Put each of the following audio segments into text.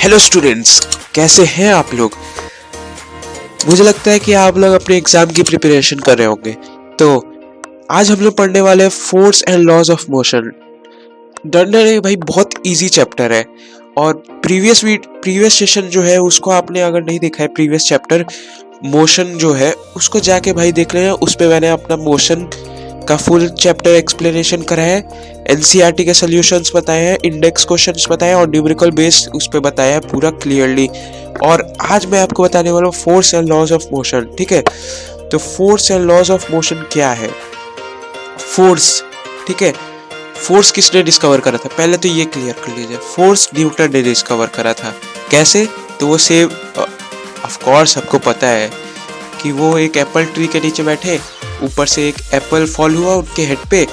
Hello students, कैसे हैं आप लोग। मुझे लगता है कि आप लोग अपने एग्जाम की प्रिपरेशन कर रहे होंगे। तो आज हम लोग पढ़ने वाले हैं force and laws of motion. डरना नहीं भाई, बहुत इजी चैप्टर है। और प्रीवियस सेशन जो है उसको आपने अगर नहीं देखा है, प्रीवियस चैप्टर मोशन जो है उसको जाके भाई देख लेना। उसमें मैंने अपना मोशन का फुल चैप्टर एक्सप्लेनेशन करा है, एनसीईआरटी के सॉल्यूशंस बताए हैं, इंडेक्स क्वेश्चंस बताए हैं और न्यूमेरिकल बेस उस पर बताया है पूरा क्लियरली। और आज मैं आपको बताने वाला हूँ force and laws of motion. ठीक है, तो force and laws of motion क्या है। फोर्स, ठीक है, फोर्स किसने डिस्कवर करा था, पहले तो ये क्लियर कर लीजिए। फोर्स न्यूटन ने डिस्कवर करा था। कैसे, तो वो सेम ऑफ कोर्स सबको पता है कि वो एक एप्पल ट्री के नीचे बैठे, ऊपर से एक एप्पल फॉल हुआ उनके हेड पे,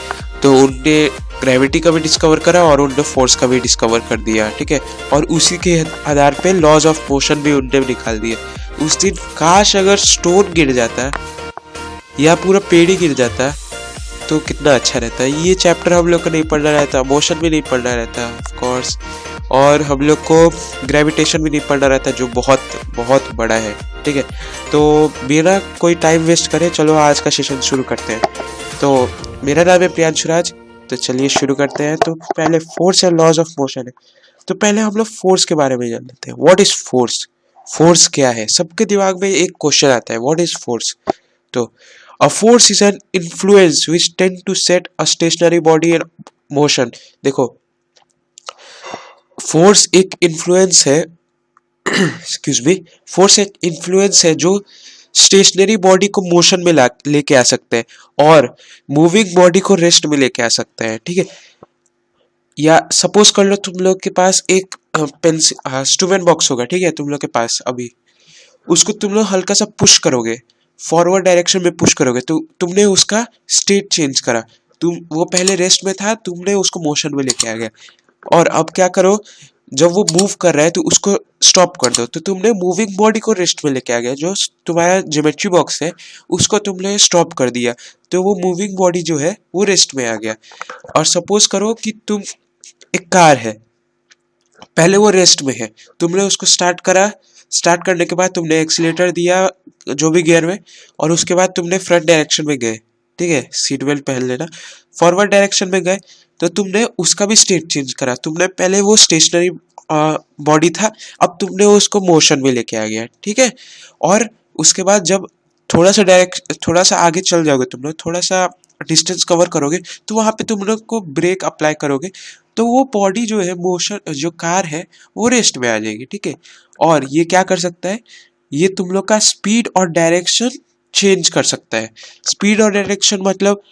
तो उनने ग्रेविटी का भी डिस्कवर करा और उनने फोर्स का भी डिस्कवर कर दिया। ठीक है, और उसी के आधार पे लॉज ऑफ मोशन भी उनने निकाल दिया। उस दिन काश अगर स्टोन गिर जाता या पूरा पेड़ ही गिर जाता तो कितना अच्छा रहता। ये चैप्टर हम लोग को नहीं पढ़ना रहता, मोशन भी नहीं पढ़ना रहता ऑफ कोर्स, और हम लोग को ग्रेविटेशन भी नहीं पढ़ना रहता जो बहुत बहुत बड़ा है। ठीक है, तो बिना कोई टाइम वेस्ट करे चलो आज का सेशन शुरू करते हैं। तो मेरा नाम है प्रियांशु राज, तो चलिए शुरू करते हैं। तो पहले force and laws of motion है, तो पहले हम लोग फोर्स के बारे में जान लेते हैं। व्हाट इज फोर्स, फोर्स क्या है। सबके दिमाग में एक क्वेश्चन आता है, व्हाट इज फोर्स। तो a force is an influence which tend to set a stationary body in motion। देखो, फोर्स एक इन्फ्लुएंस है एक्सक्यूज मी, फोर्स एक इन्फ्लुएंस है जो स्टेशनरी बॉडी को मोशन में लेके आ सकते हैं और मूविंग बॉडी को रेस्ट में लेके आ सकते हैं। ठीक है, या सपोज कर लो तुम लोग के पास एक पेंसिल इंस्ट्रूमेंट बॉक्स होगा, ठीक है, तुम लोग के पास अभी, उसको तुम लोग हल्का सा पुश करोगे, फॉरवर्ड डायरेक्शन में पुश करोगे, तो तुमने उसका स्टेट चेंज करा। तुम वो पहले रेस्ट में था, तुमने उसको मोशन में लेके आ गया। और अब क्या करो, जब वो मूव कर रहा है तो उसको स्टॉप कर दो, तो तुमने मूविंग बॉडी को रेस्ट में लेके आ गया। जो तुम्हारा ज्योमेट्री बॉक्स है उसको तुमने स्टॉप कर दिया, तो वो मूविंग बॉडी जो है वो रेस्ट में आ गया। और सपोज करो कि तुम एक कार है, पहले वो रेस्ट में है, तुमने उसको स्टार्ट करा, स्टार्ट करने के बाद तुमने एक्सीलेटर दिया जो भी गियर में, और उसके बाद तुमने फ्रंट डायरेक्शन में गए। ठीक है, सीट बेल्ट पहन लेना। फॉरवर्ड डायरेक्शन में गए तो तुमने उसका भी स्टेट चेंज करा। तुमने पहले वो स्टेशनरी बॉडी था, अब तुमने उसको मोशन में लेके आ गया। ठीक है, और उसके बाद जब थोड़ा सा आगे चल जाओगे, तुम लोग थोड़ा सा डिस्टेंस कवर करोगे, तो वहां पे तुम लोग को ब्रेक अप्लाई करोगे, तो वो बॉडी जो है, मोशन जो कार है वो रेस्ट में आ जाएगी। ठीक है, और ये क्या कर सकता है, ये तुम लोग का स्पीड और डायरेक्शन चेंज कर सकता है। स्पीड और डायरेक्शन मतलब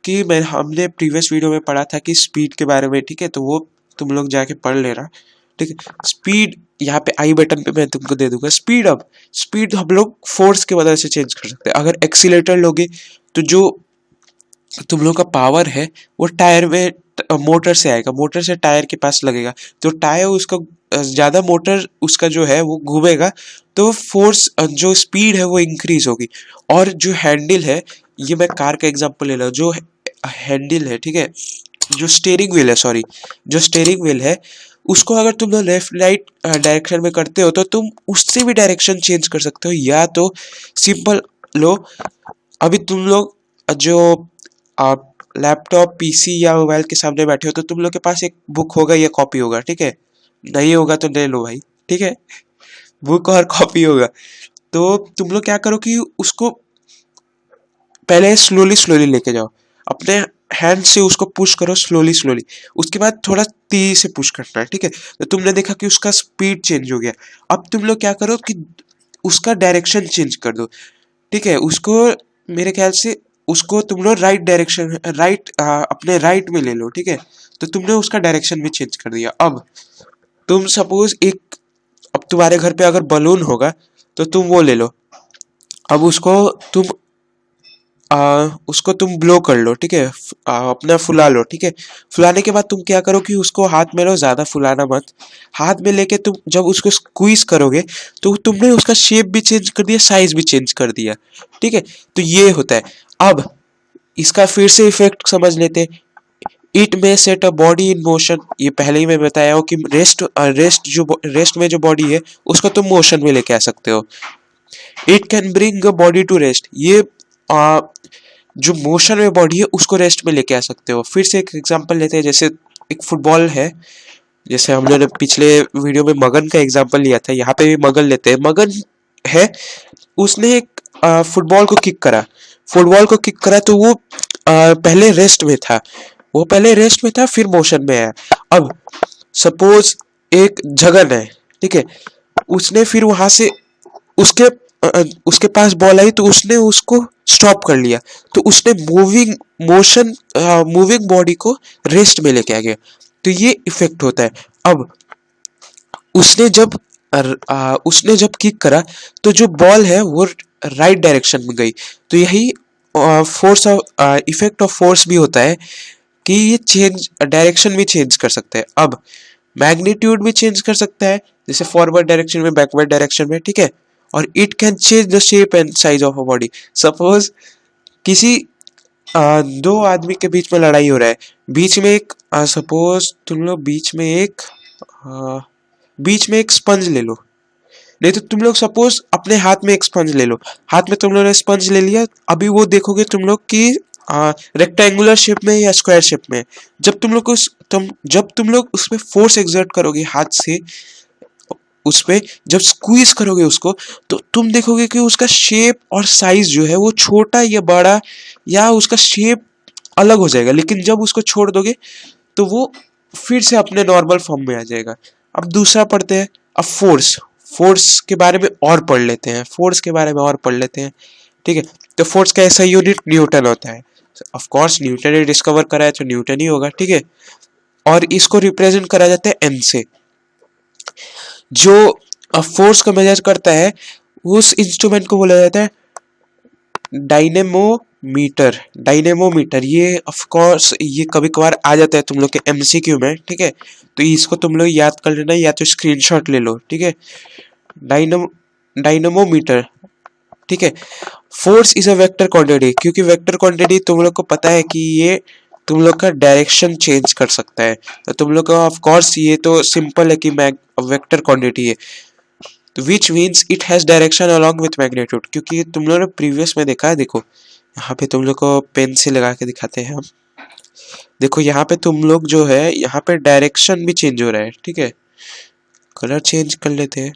कि हमने प्रीवियस वीडियो में पढ़ा था कि स्पीड के बारे में। ठीक है, तो वो तुम लोग जाके पढ़ लेना। ठीक है, स्पीड यहाँ पे आई बटन पे मैं तुमको दे दूंगा। स्पीड हम लोग फोर्स की वजह से चेंज कर सकते हैं। अगर एक्सीलेटर लोगे तो जो तुम लोग का पावर है वो टायर में मोटर से आएगा, मोटर से टायर के पास लगेगा, तो टायर उसका ज्यादा मोटर उसका जो है वो घूमेगा, तो फोर्स जो स्पीड है वो इंक्रीज होगी। और जो हैंडल है, ये मैं कार का एग्जांपल ले रहा हूँ, जो हैंडल है, ठीक है, जो स्टीयरिंग व्हील है, सॉरी, जो स्टीयरिंग व्हील है, उसको अगर तुम लोग लेफ्ट राइट डायरेक्शन में करते हो तो तुम उससे भी डायरेक्शन चेंज कर सकते हो। या तो सिंपल लो, अभी तुम लोग जो आप लैपटॉप पीसी या मोबाइल के सामने बैठे हो तो तुम लोग के पास एक बुक होगा या कॉपी होगा। ठीक है, नहीं होगा तो ले लो भाई। ठीक है, बुक और कॉपी होगा, तो तुम लोग क्या करो कि उसको पहले स्लोली लेके जाओ, अपने हैंड से उसको पुश करो स्लोली, उसके बाद थोड़ा तेजी से पुश करना है। ठीक है, तो तुमने देखा कि उसका स्पीड चेंज हो गया। अब तुम लोग क्या करो कि उसका डायरेक्शन चेंज कर दो। ठीक है, उसको मेरे ख्याल से उसको तुम लोग अपने राइट में ले लो। ठीक है, तो तुमने उसका डायरेक्शन भी चेंज कर दिया। अब तुम सपोज अब तुम्हारे घर पे अगर बलून होगा तो तुम वो ले लो, अब उसको तुम ब्लो कर लो। ठीक है, अपना फुला लो। ठीक है, फुलाने के बाद तुम क्या करो कि उसको हाथ में लो, ज्यादा फुलाना मत, हाथ में लेके तुम जब उसको स्क्वीज करोगे तो तुमने उसका शेप भी चेंज कर दिया, साइज भी चेंज कर दिया। ठीक है, तो ये होता है। अब इसका फिर से इफेक्ट समझ लेते हैं। इट में set a body in motion, ये पहले ही मैं बताया हूँ कि रेस्ट में जो बॉडी है उसको तुम मोशन में लेके आ सकते हो। It can bring a body to rest, ये जो मोशन में बॉडी है उसको रेस्ट में लेके आ सकते हो। फिर से एक एग्जांपल लेते हैं, जैसे एक फुटबॉल है, जैसे हम लोगों ने पिछले वीडियो में मगन का एग्जांपल लिया था, यहाँ पे भी मगन लेते हैं। मगन है, उसने एक फुटबॉल को किक करा तो वो पहले रेस्ट में था, फिर मोशन में है। अब सपोज एक जगन है, ठीक है, उसने फिर वहां से उसके उसके पास बॉल आई तो उसने उसको स्टॉप कर लिया, तो उसने मूविंग बॉडी को रेस्ट में लेके आ गया, तो ये इफेक्ट होता है। अब उसने जब किक करा तो जो बॉल है वो राइट डायरेक्शन में गई, तो यही इफेक्ट ऑफ फोर्स भी होता है कि ये चेंज डायरेक्शन भी चेंज कर सकता है। अब मैग्नीट्यूड भी चेंज कर सकता है, जैसे फॉरवर्ड डायरेक्शन में, बैकवर्ड डायरेक्शन में, ठीक है। और it can change the shape and size of a body. Suppose किसी दो आदमी के बीच में लड़ाई हो रहा है, बीच में एक सपोज तुम लोग बीच में एक स्पंज ले लो, नहीं तो तुम लोग सपोज अपने हाथ में एक स्पंज ले लो, हाथ में तुम लोगों ने स्पंज ले लिया, अभी वो देखोगे तुम लोग कि रेक्टेंगुलर शेप में या स्क्वायर शेप में। जब तुम लोग उसमें फोर्स एक्सर्ट करोगे हाथ से, उसपे जब स्क्वीज करोगे उसको, तो तुम देखोगे कि उसका शेप और साइज जो है वो छोटा या बड़ा, या उसका शेप अलग हो जाएगा। लेकिन जब उसको छोड़ दोगे तो वो फिर से अपने नॉर्मल फॉर्म में आ जाएगा। अब दूसरा पढ़ते हैं, अब फोर्स के बारे में और पढ़ लेते हैं, ठीक है। तो फोर्स का ऐसा यूनिट न्यूटन होता है, ऑफ कोर्स न्यूटन ने डिस्कवर करा है तो न्यूटन ही होगा, ठीक है। और इसको रिप्रेजेंट करा जाता है एन से। जो फोर्स को मेजर करता है उस इंस्ट्रूमेंट को बोला जाता है डायनेमोमीटर। ये ऑफ कोर्स ये कभी कभार आ जाता है तुम लोग के एमसीक्यू में, ठीक है, तो इसको तुम लोग याद कर लेना, या तो स्क्रीनशॉट ले लो, ठीक है। डायनेमोमीटर, ठीक है। Force is a vector quantity, क्योंकि वेक्टर क्वांटिटी तुम लोग को पता है कि ये तुम लोग का डायरेक्शन चेंज कर सकता है, तो तुम लोग का ऑफ कोर्स ये तो सिंपल है कि वेक्टर क्वांटिटी है, तो which means it has direction along with magnitude. क्योंकि तुम लोगों ने प्रीवियस में देखा है, देखो यहाँ पे तुम लोग को पेन से लगा के दिखाते हैं हम, देखो यहाँ पे तुम लोग जो है यहाँ पे डायरेक्शन भी चेंज हो रहा है, ठीक है। कलर चेंज कर लेते हैं,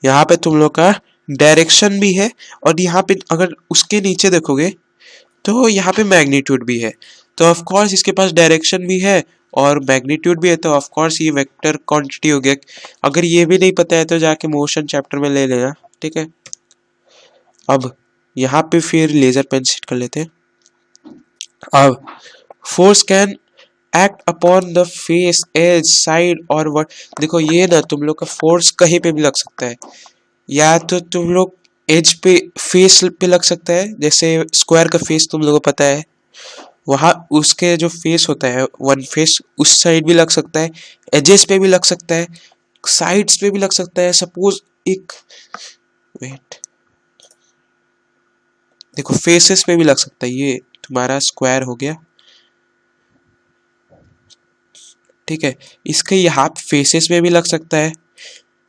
यहाँ पे तुम लोग का डायरेक्शन भी है, और यहाँ पे अगर उसके नीचे देखोगे तो यहाँ पे मैग्नीट्यूड भी है, तो ऑफ कोर्स इसके पास डायरेक्शन भी है और मैग्नीट्यूड भी है, तो ऑफ कोर्स ये वेक्टर क्वांटिटी हो गया। अगर ये भी नहीं पता है तो जाके मोशन चैप्टर में ले लेना, ठीक है। अब यहाँ पे फिर लेजर पेन सेट कर लेते हैं। अब force can act upon the face, edge, side और वर्ड। देखो ये ना तुम लोग का फोर्स कहीं पे भी लग सकता है, या तो तुम लोग एज पे, फेस पे लग सकता है, जैसे स्क्वायर का फेस तुम लोगों को पता है, वहाँ उसके जो फेस होता है वन फेस, उस साइड भी लग सकता है, एजेस पे भी लग सकता है, साइड्स पे भी लग सकता है। सपोज एक वेट, देखो फेसेस पे भी लग सकता है, ये तुम्हारा स्क्वायर हो गया, ठीक है। इसके यहाँ फेसेस पे भी लग सकता है,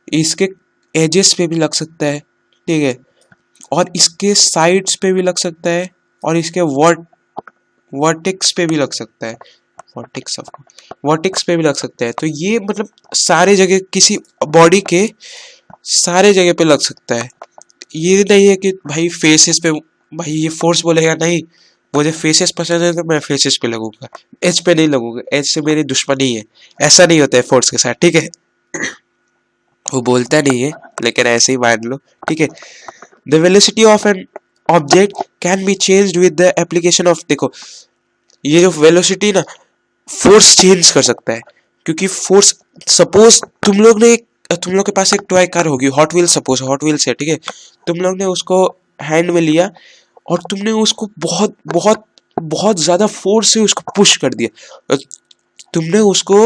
इसके एजेस पे भी लग सकता है, ठीक है, और इसके साइड्स पे भी लग सकता है, और इसके वर्टेक्स पे भी लग सकता है, वर्टेक्स पे भी लग सकता है। तो ये मतलब सारे जगह, किसी बॉडी के सारे जगह पे लग सकता है। ये नहीं है कि भाई फेसेस पे भाई ये फोर्स बोलेगा, नहीं मुझे फेसेस पसंद है तो मैं फेसेस पे लगूंगा, एज पे नहीं लगूंगा, एज से मेरी दुश्मनी है, ऐसा नहीं होता है फोर्स के साथ, ठीक है। वो बोलता नहीं है लेकिन ऐसे ही मान लो, ठीक है। The velocity of an object can be changed with the application of, देखो ये जो वेलोसिटी ना फोर्स चेंज कर सकता है, क्योंकि फोर्स, सपोज तुम लोग के पास एक टॉय कार होगी, hot wheels, suppose hot wheels है, ठीक है। तुम लोग ने उसको हैंड में लिया और तुमने उसको बहुत बहुत बहुत ज्यादा फोर्स से उसको पुश कर दिया, तुमने उसको,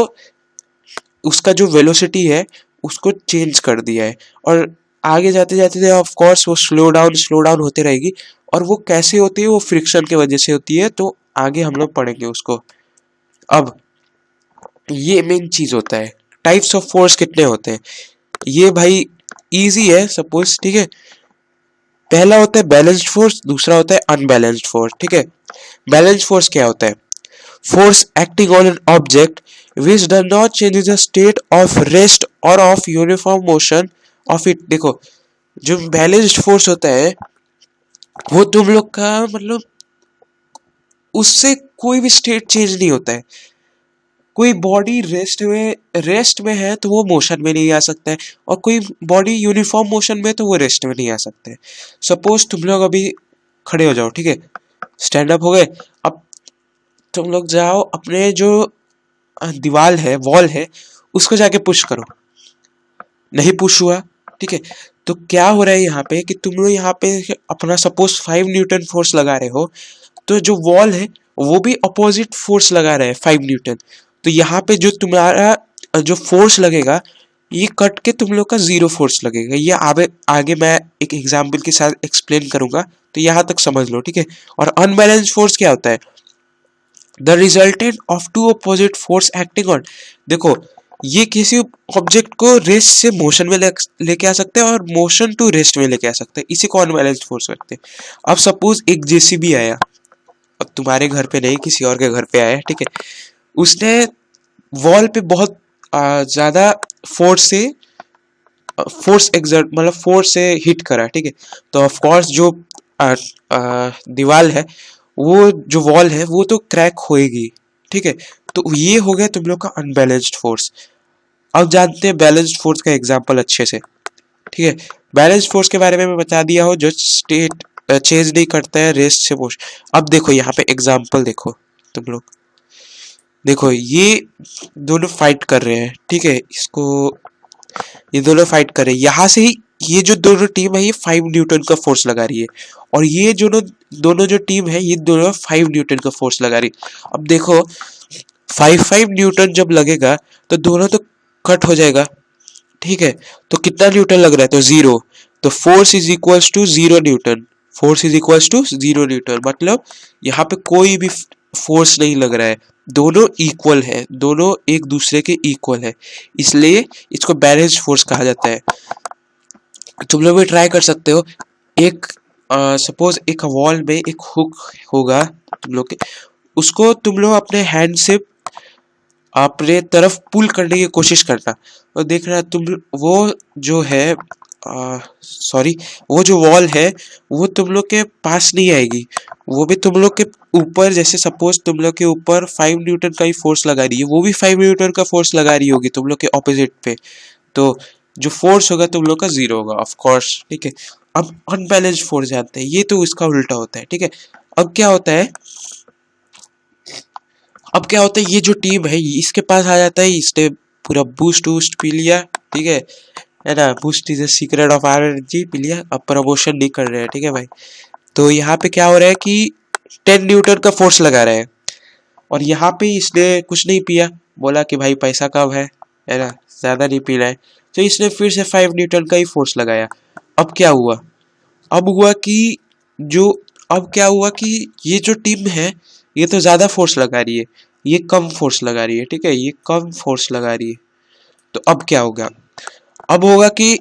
उसका जो वेलोसिटी है उसको चेंज कर दिया है, और आगे जाते जाते ऑफ कोर्स वो स्लो डाउन होते रहेगी। और वो कैसे होती है, वो फ्रिक्शन की वजह से होती है, तो आगे हम लोग पढ़ेंगे उसको। अब ये मेन चीज होता है, टाइप्स ऑफ फोर्स कितने होते हैं ये भाई इजी है सपोज, ठीक है। पहला होता है बैलेंस्ड फोर्स, दूसरा होता है अनबैलेंस्ड फोर्स, ठीक है। बैलेंस्ड फोर्स क्या होता है? Force acting on an object which does not change the state of rest और of uniform motion of it. देखो, जो बैलेंस्ड फोर्स होता है वो तुम लोग का मतलब उससे कोई भी स्टेट चेंज नहीं होता है। कोई बॉडी रेस्ट में है तो वो मोशन में नहीं आ सकता है, और कोई बॉडी यूनिफॉर्म मोशन में तो वो रेस्ट में नहीं आ सकता है। सपोज तुम लोग अभी खड़े हो जाओ, ठीक है, स्टैंड अप हो गए। अब तुम लोग जाओ अपने जो दीवार है, वॉल है, उसको जाके पुश करो, नहीं पुश हुआ, ठीक है। तो क्या हो रहा है यहाँ पे कि तुम लोग यहाँ पे अपना सपोज 5 न्यूटन फोर्स लगा रहे हो, तो जो वॉल है वो भी अपोजिट फोर्स लगा रहा है 5 न्यूटन। तो यहाँ पे जो तुम्हारा जो फोर्स लगेगा ये कट के तुम लोग का 0 फोर्स लगेगा। ये आगे आगे मैं एक एग्जाम्पल के साथ एक्सप्लेन करूंगा, तो यहाँ तक समझ लो, ठीक है। और अनबैलेंस फोर्स क्या होता है? The resultant of two opposite force acting on. देखो, ये किसी ऑब्जेक्ट को रेस्ट से मोशन में लेके आ सकते हैं और मोशन टू रेस्ट में लेके आ सकते हैं, इसी को अनबैलेंस्ड फोर्स कहते हैं। अब सपोज एक जेसीबी आया, अब तुम्हारे घर पे नहीं किसी और के घर पे आया, ठीक है। उसने वॉल पे बहुत ज्यादा फोर्स एक्सर्ट मतलब फोर्स से हिट करा, ठीक है। तो ऑफ कोर्स जो दीवार है, वो जो वॉल है वो तो क्रैक होएगी, ठीक है। तो ये हो गया तुम लोग का अनबैलेंस्ड फोर्स। अब जानते हैं बैलेंस्ड फोर्स का एग्जांपल अच्छे से, ठीक है। बैलेंस्ड फोर्स के बारे में मैं बता दिया हूँ, जो स्टेट चेंज नहीं करता है रेस्ट से मोशन। अब देखो यहाँ पे एग्जांपल देखो तुम लोग, देखो ये दोनों फाइट कर रहे हैं, ठीक है। ये दोनों फाइट कर रहे हैं, यहाँ से ही ये जो दोनों टीम है ये 5 न्यूटन का फोर्स लगा रही है, और ये दोनों जो टीम है ये दोनों 5 न्यूटन का फोर्स लगा रही है। अब देखो 5 न्यूटन जब लगेगा तो दोनों तो कट हो जाएगा, ठीक है। तो कितना न्यूटन लग रहा है? तो 0। तो force is equals to 0 newton. Force is equals to 0 newton, मतलब यहाँ पे कोई भी फोर्स नहीं लग रहा है, दोनों इक्वल है, दोनों एक दूसरे के इक्वल है, इसलिए इसको बैलेंस्ड फोर्स कहा जाता है। तुम लोग भी ट्राई कर सकते हो। एक सपोज एक वॉल में एक हुक होगा तुम लोग के, उसको तुम लोग अपने हैंड से अपने तरफ पुल करने की कोशिश करना, और देखना तुम वो जो है सॉरी वो जो वॉल है वो तुम लोग के पास नहीं आएगी, वो भी तुम लोग के ऊपर, जैसे सपोज तुम लोग के ऊपर 5 न्यूटन का ही फोर्स लगा रही है, वो भी 5 न्यूटन का फोर्स लगा रही होगी तुम लोग के ऑपोजिट पे, तो जो फोर्स होगा तुम लोग का 0 होगा ऑफ कोर्स, ठीक है। अब अनबैलेंस्ड फोर्स जानते हैं, ये तो इसका उल्टा होता है, ठीक है। अब क्या होता है, ये जो टीम है इसके पास आ जाता है, इसने पूरा बूस्ट वूस्ट पी लिया, ठीक है ना। Boost is the secret of our energy पी लिया, अब प्रमोशन नहीं कर रहे हैं, ठीक है भाई। तो यहाँ पे क्या हो रहा है कि 10 न्यूटन का फोर्स लगा रहे हैं, और यहाँ पे इसने कुछ नहीं पिया, बोला कि भाई पैसा कम है ना, ज्यादा नहीं पीना है, तो इसने फिर से 5 न्यूटन का ही फोर्स लगाया। अब क्या हुआ? अब हुआ कि जो अब क्या हुआ कि ये जो टीम है ये तो ज्यादा फोर्स लगा रही है, ये कम फोर्स लगा रही है, ठीक है, ये कम फोर्स लगा रही है। तो अब क्या होगा? अब होगा कि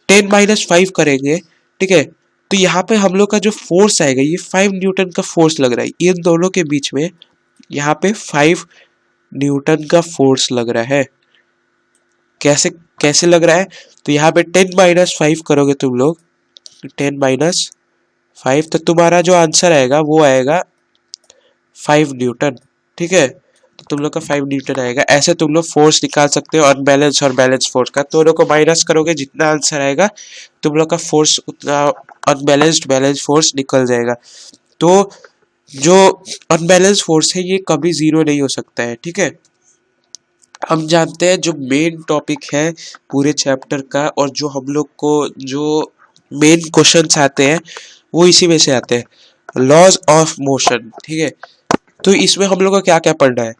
10 - 5 करेंगे, ठीक है। तो यहाँ पे हम लोग का जो फोर्स आएगा ये 5 न्यूटन का फोर्स लग रहा है इन दोनों के बीच में, यहाँ पे 5 न्यूटन का फोर्स लग रहा है। कैसे कैसे लग रहा है? तो यहाँ पे 10 - 5 करोगे तुम लोग, 10 - 5, तो तुम्हारा जो आंसर आएगा वो आएगा 5 न्यूटन, ठीक है। तो तुम लोग का 5 न्यूटन आएगा। ऐसे तुम लोग फोर्स निकाल सकते हो अनबैलेंस और बैलेंस फोर्स का, दोनों को माइनस करोगे, जितना आंसर आएगा तुम लोग का फोर्स उतना अनबैलेंस्ड बैलेंस फोर्स निकल जाएगा। तो जो अनबैलेंस फोर्स है ये कभी 0 नहीं हो सकता है, ठीक है। हम जानते हैं जो मेन टॉपिक है पूरे चैप्टर का, और जो हम लोग को जो मेन क्वेश्चंस आते हैं वो इसी में से आते हैं, लॉज ऑफ मोशन, ठीक है। तो इसमें हम लोग को क्या क्या पढ़ना है?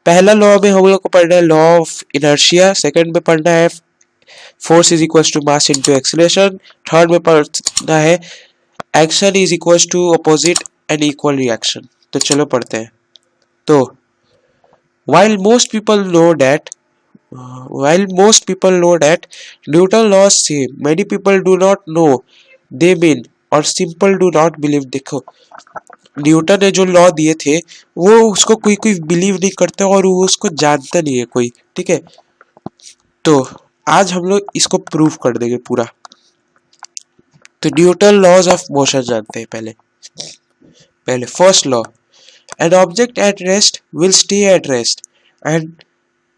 पहला लॉ में हम लोग को पढ़ना है लॉ ऑफ इनर्शिया, सेकंड में पढ़ना है force is equal to mass into acceleration. Third में पढ़ना है action is equal to opposite and equal reaction. तो चलो पढ़ते हैं। तो while most people know that while most people know that Newton laws say, many people do not know they mean और simple do not believe। देखो Newton ने जो law दिए थे वो उसको कोई कोई बिलीव नहीं करते और वो उसको जानता नहीं है कोई, ठीक है। तो आज हम लोग इसको प्रूव कर देंगे पूरा। तो न्यूटन लॉज ऑफ मोशन जानते हैं पहले। First law, an object at rest will stay at rest and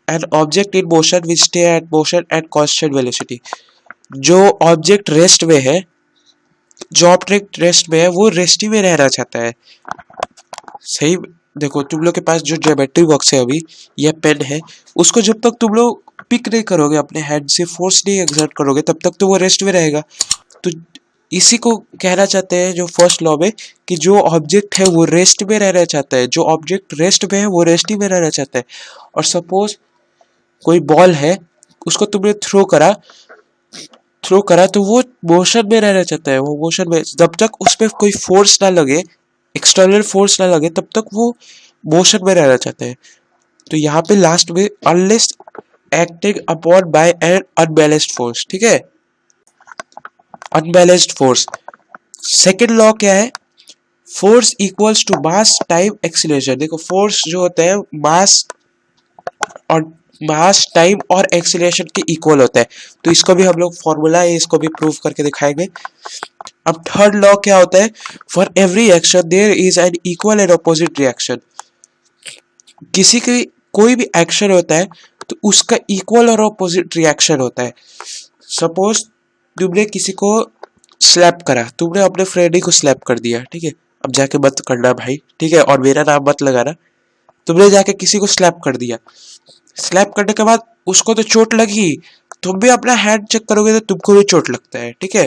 an object in motion will stay at motion at constant velocity। जो ऑब्जेक्ट रेस्ट में है, जो ऑब्जेक्ट रेस्ट में है वो रेस्ट ही में रहना चाहता है। सही। देखो तुम लोग के पास जो ज्योमेट्री बॉक्स है अभी या पेन है, उसको जब तक तुम लोग पिक नहीं करोगे, अपने हैंड से फोर्स नहीं एक्सर्ट करोगे, तब तक तो वो रेस्ट में रहेगा। तो इसी को कहना चाहते हैं जो फर्स्ट लॉ में, कि जो ऑब्जेक्ट है वो रेस्ट में रहना चाहता है, जो ऑब्जेक्ट रेस्ट में है वो रेस्ट ही में रहना चाहता है। और सपोज कोई बॉल है, उसको तुमने थ्रो करा तो वो मोशन में रहना चाहता है। वो मोशन में, जब तक उस पर कोई फोर्स ना लगे, एक्सटर्नल फोर्स ना लगे, तब तक वो मोशन में रहना चाहता है। तो यहाँ पे लास्ट में unless acting upon by an unbalanced force, ठीक है, अनबैलेंस्ड फोर्स। सेकेंड लॉ क्या है, force equals to mass time acceleration. देखो फोर्स जो होता है मास टाइम और एक्सीलरेशन के इक्वल होता है। तो इसको भी हम लोग फॉर्मूला है, इसको भी प्रूव करके दिखाएंगे। अब थर्ड लॉ क्या होता है, for every action there is an equal and opposite reaction. किसी की कोई भी एक्शन होता है तो उसका इक्वल और अपोजिट रिएक्शन होता है। सपोज तुमने किसी को स्लैप करा, तुमने अपने फ्रेंड को स्लैप कर दिया, ठीक है, अब जाके मत करना भाई, ठीक है, और मेरा नाम मत लगाना। तुमने जाके किसी को स्लैप कर दिया, स्लैप करने के बाद उसको तो चोट लगी, तुम भी अपना हैंड चेक करोगे तो तुमको भी चोट लगता है, ठीक है।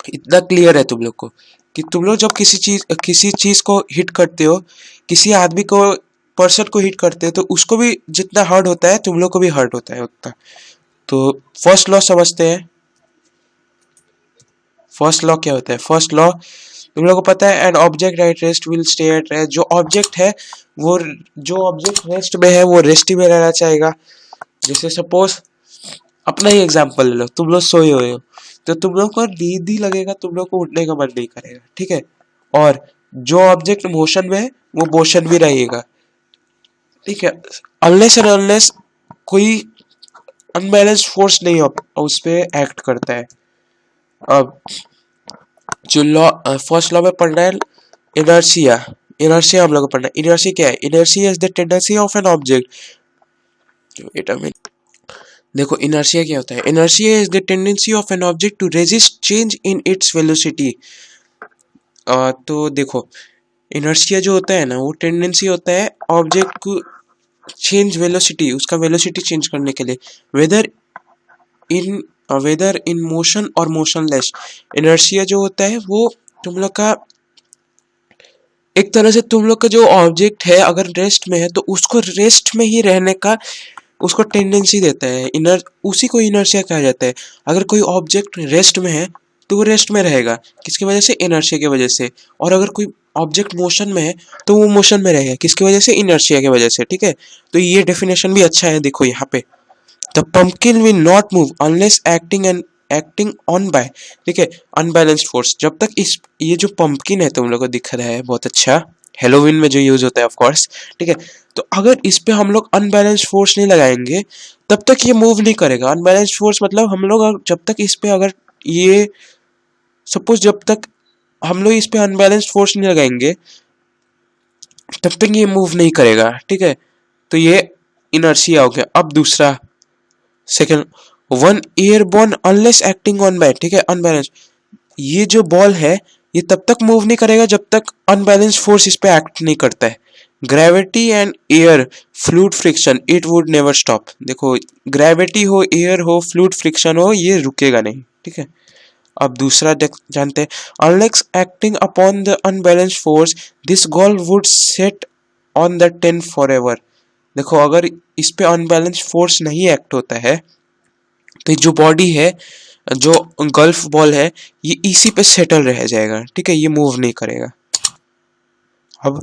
इतना क्लियर है तुम लोग को कि तुम लोग जब किसी चीज को हिट करते हो, किसी आदमी को, पर्सन को हिट करते हो, तो उसको भी जितना हर्ट होता है तुम लोग को भी हर्ट होता है उतना। तो फर्स्ट लॉ समझते हैं। फर्स्ट लॉ क्या होता है, फर्स्ट लॉ तुम लोगों को पता है, an object at rest will stay at rest. जो ऑब्जेक्ट है वो, जो ऑब्जेक्ट रेस्ट में है वो रेस्ट ही में रहना चाहेगा। जैसे सपोज अपना ही एग्जांपल ले लो, तुम लोग सोए हुए हो तो तुम लोग को नींद ही लगेगा, तुम लोग को उठने का मन नहीं करेगा, ठीक है। और जो ऑब्जेक्ट मोशन में है वो मोशन भी रहेगा, ठीक है, अनलेस एंड अनलेस कोई अनबैलेंस्ड फोर्स नहीं उस पर एक्ट करता है। अब जो लॉ फर्स्ट लॉ में पढ़ना है इनर्शिया। इनर्शिया हम लोग को पढ़ना है। इनर्शिया क्या है, inertia is the tendency of an object. Wait a minute, देखो इनर्शिया क्या होता है, inertia is the tendency of an object to resist change in its velocity. तो देखो इनर्शिया जो होता है ना, वो टेंडेंसी होता है ऑब्जेक्ट को चेंज वेलोसिटी, उसका वेलोसिटी चेंज करने के लिए, वेदर इन मोशन और मोशनलेस। इनर्शिया जो होता है वो तुम लोग का, एक तरह से तुम लोग का जो ऑब्जेक्ट है अगर रेस्ट में है तो उसको रेस्ट में ही रहने का उसको टेंडेंसी देता है। उसी को इनर्शिया कहा जाता है। अगर कोई ऑब्जेक्ट रेस्ट में है तो वो रेस्ट में रहेगा, किसकी वजह से, इनर्शिया की वजह से। और अगर कोई ऑब्जेक्ट मोशन में है तो वो मोशन में रहेगा, किसकी वजह से, इनर्शिया की वजह से, ठीक है। तो ये डेफिनेशन भी अच्छा है, देखो यहाँ पे, the pumpkin will not move unless acting on by, ठीक है, अनबैलेंस्ड फोर्स। जब तक ये जो पंपकिन है तुम लोग को दिख रहा है बहुत अच्छा, हेलोवीन में जो यूज होता है ऑफ कोर्स, ठीक है, तो अगर इस पे हम लोग अनबैलेंस्ड फोर्स नहीं लगाएंगे तब तक ये मूव नहीं करेगा। अनबैलेंस्ड फोर्स मतलब हम लोग जब तक इस पे, अगर ये सपोज जब तक हम लोग इस पे अनबैलेंस्ड फोर्स नहीं लगाएंगे तब तक ये मूव नहीं करेगा, ठीक है। तो ये इनर्शिया हो गया। अब दूसरा second, one airborne unless acting on by, ठीक है, अनबैलेंस। ये जो बॉल है ये तब तक मूव नहीं करेगा जब तक अनबैलेंस फोर्स इस पे एक्ट नहीं करता है। Gravity and air fluid friction it would never stop. देखो ग्रेविटी हो, एयर हो, फ्लूइड फ्रिक्शन हो, ये रुकेगा नहीं, ठीक है। अब दूसरा जानते हैं, unless acting upon the unbalance force this ball would set on the ten for ever. देखो अगर इस पे अनबैलेंस फोर्स नहीं एक्ट होता है तो जो बॉडी है, जो गल्फ बॉल है, ये इसी पे सेटल रह जाएगा, ठीक है, ये मूव नहीं करेगा। अब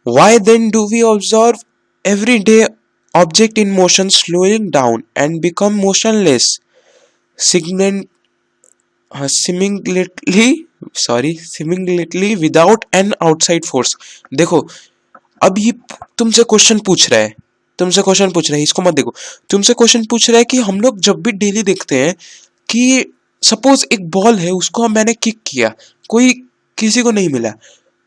why then do we observe everyday object in motion slowing down and become motionless Significant, seemingly without an outside force? देखो, अब ये तुमसे क्वेश्चन पूछ रहा है, इसको मत देखो। तुमसे क्वेश्चन पूछ रहा है कि हम लोग जब भी डेली देखते हैं कि सपोज एक बॉल है, उसको मैंने किक किया, कोई किसी को नहीं मिला,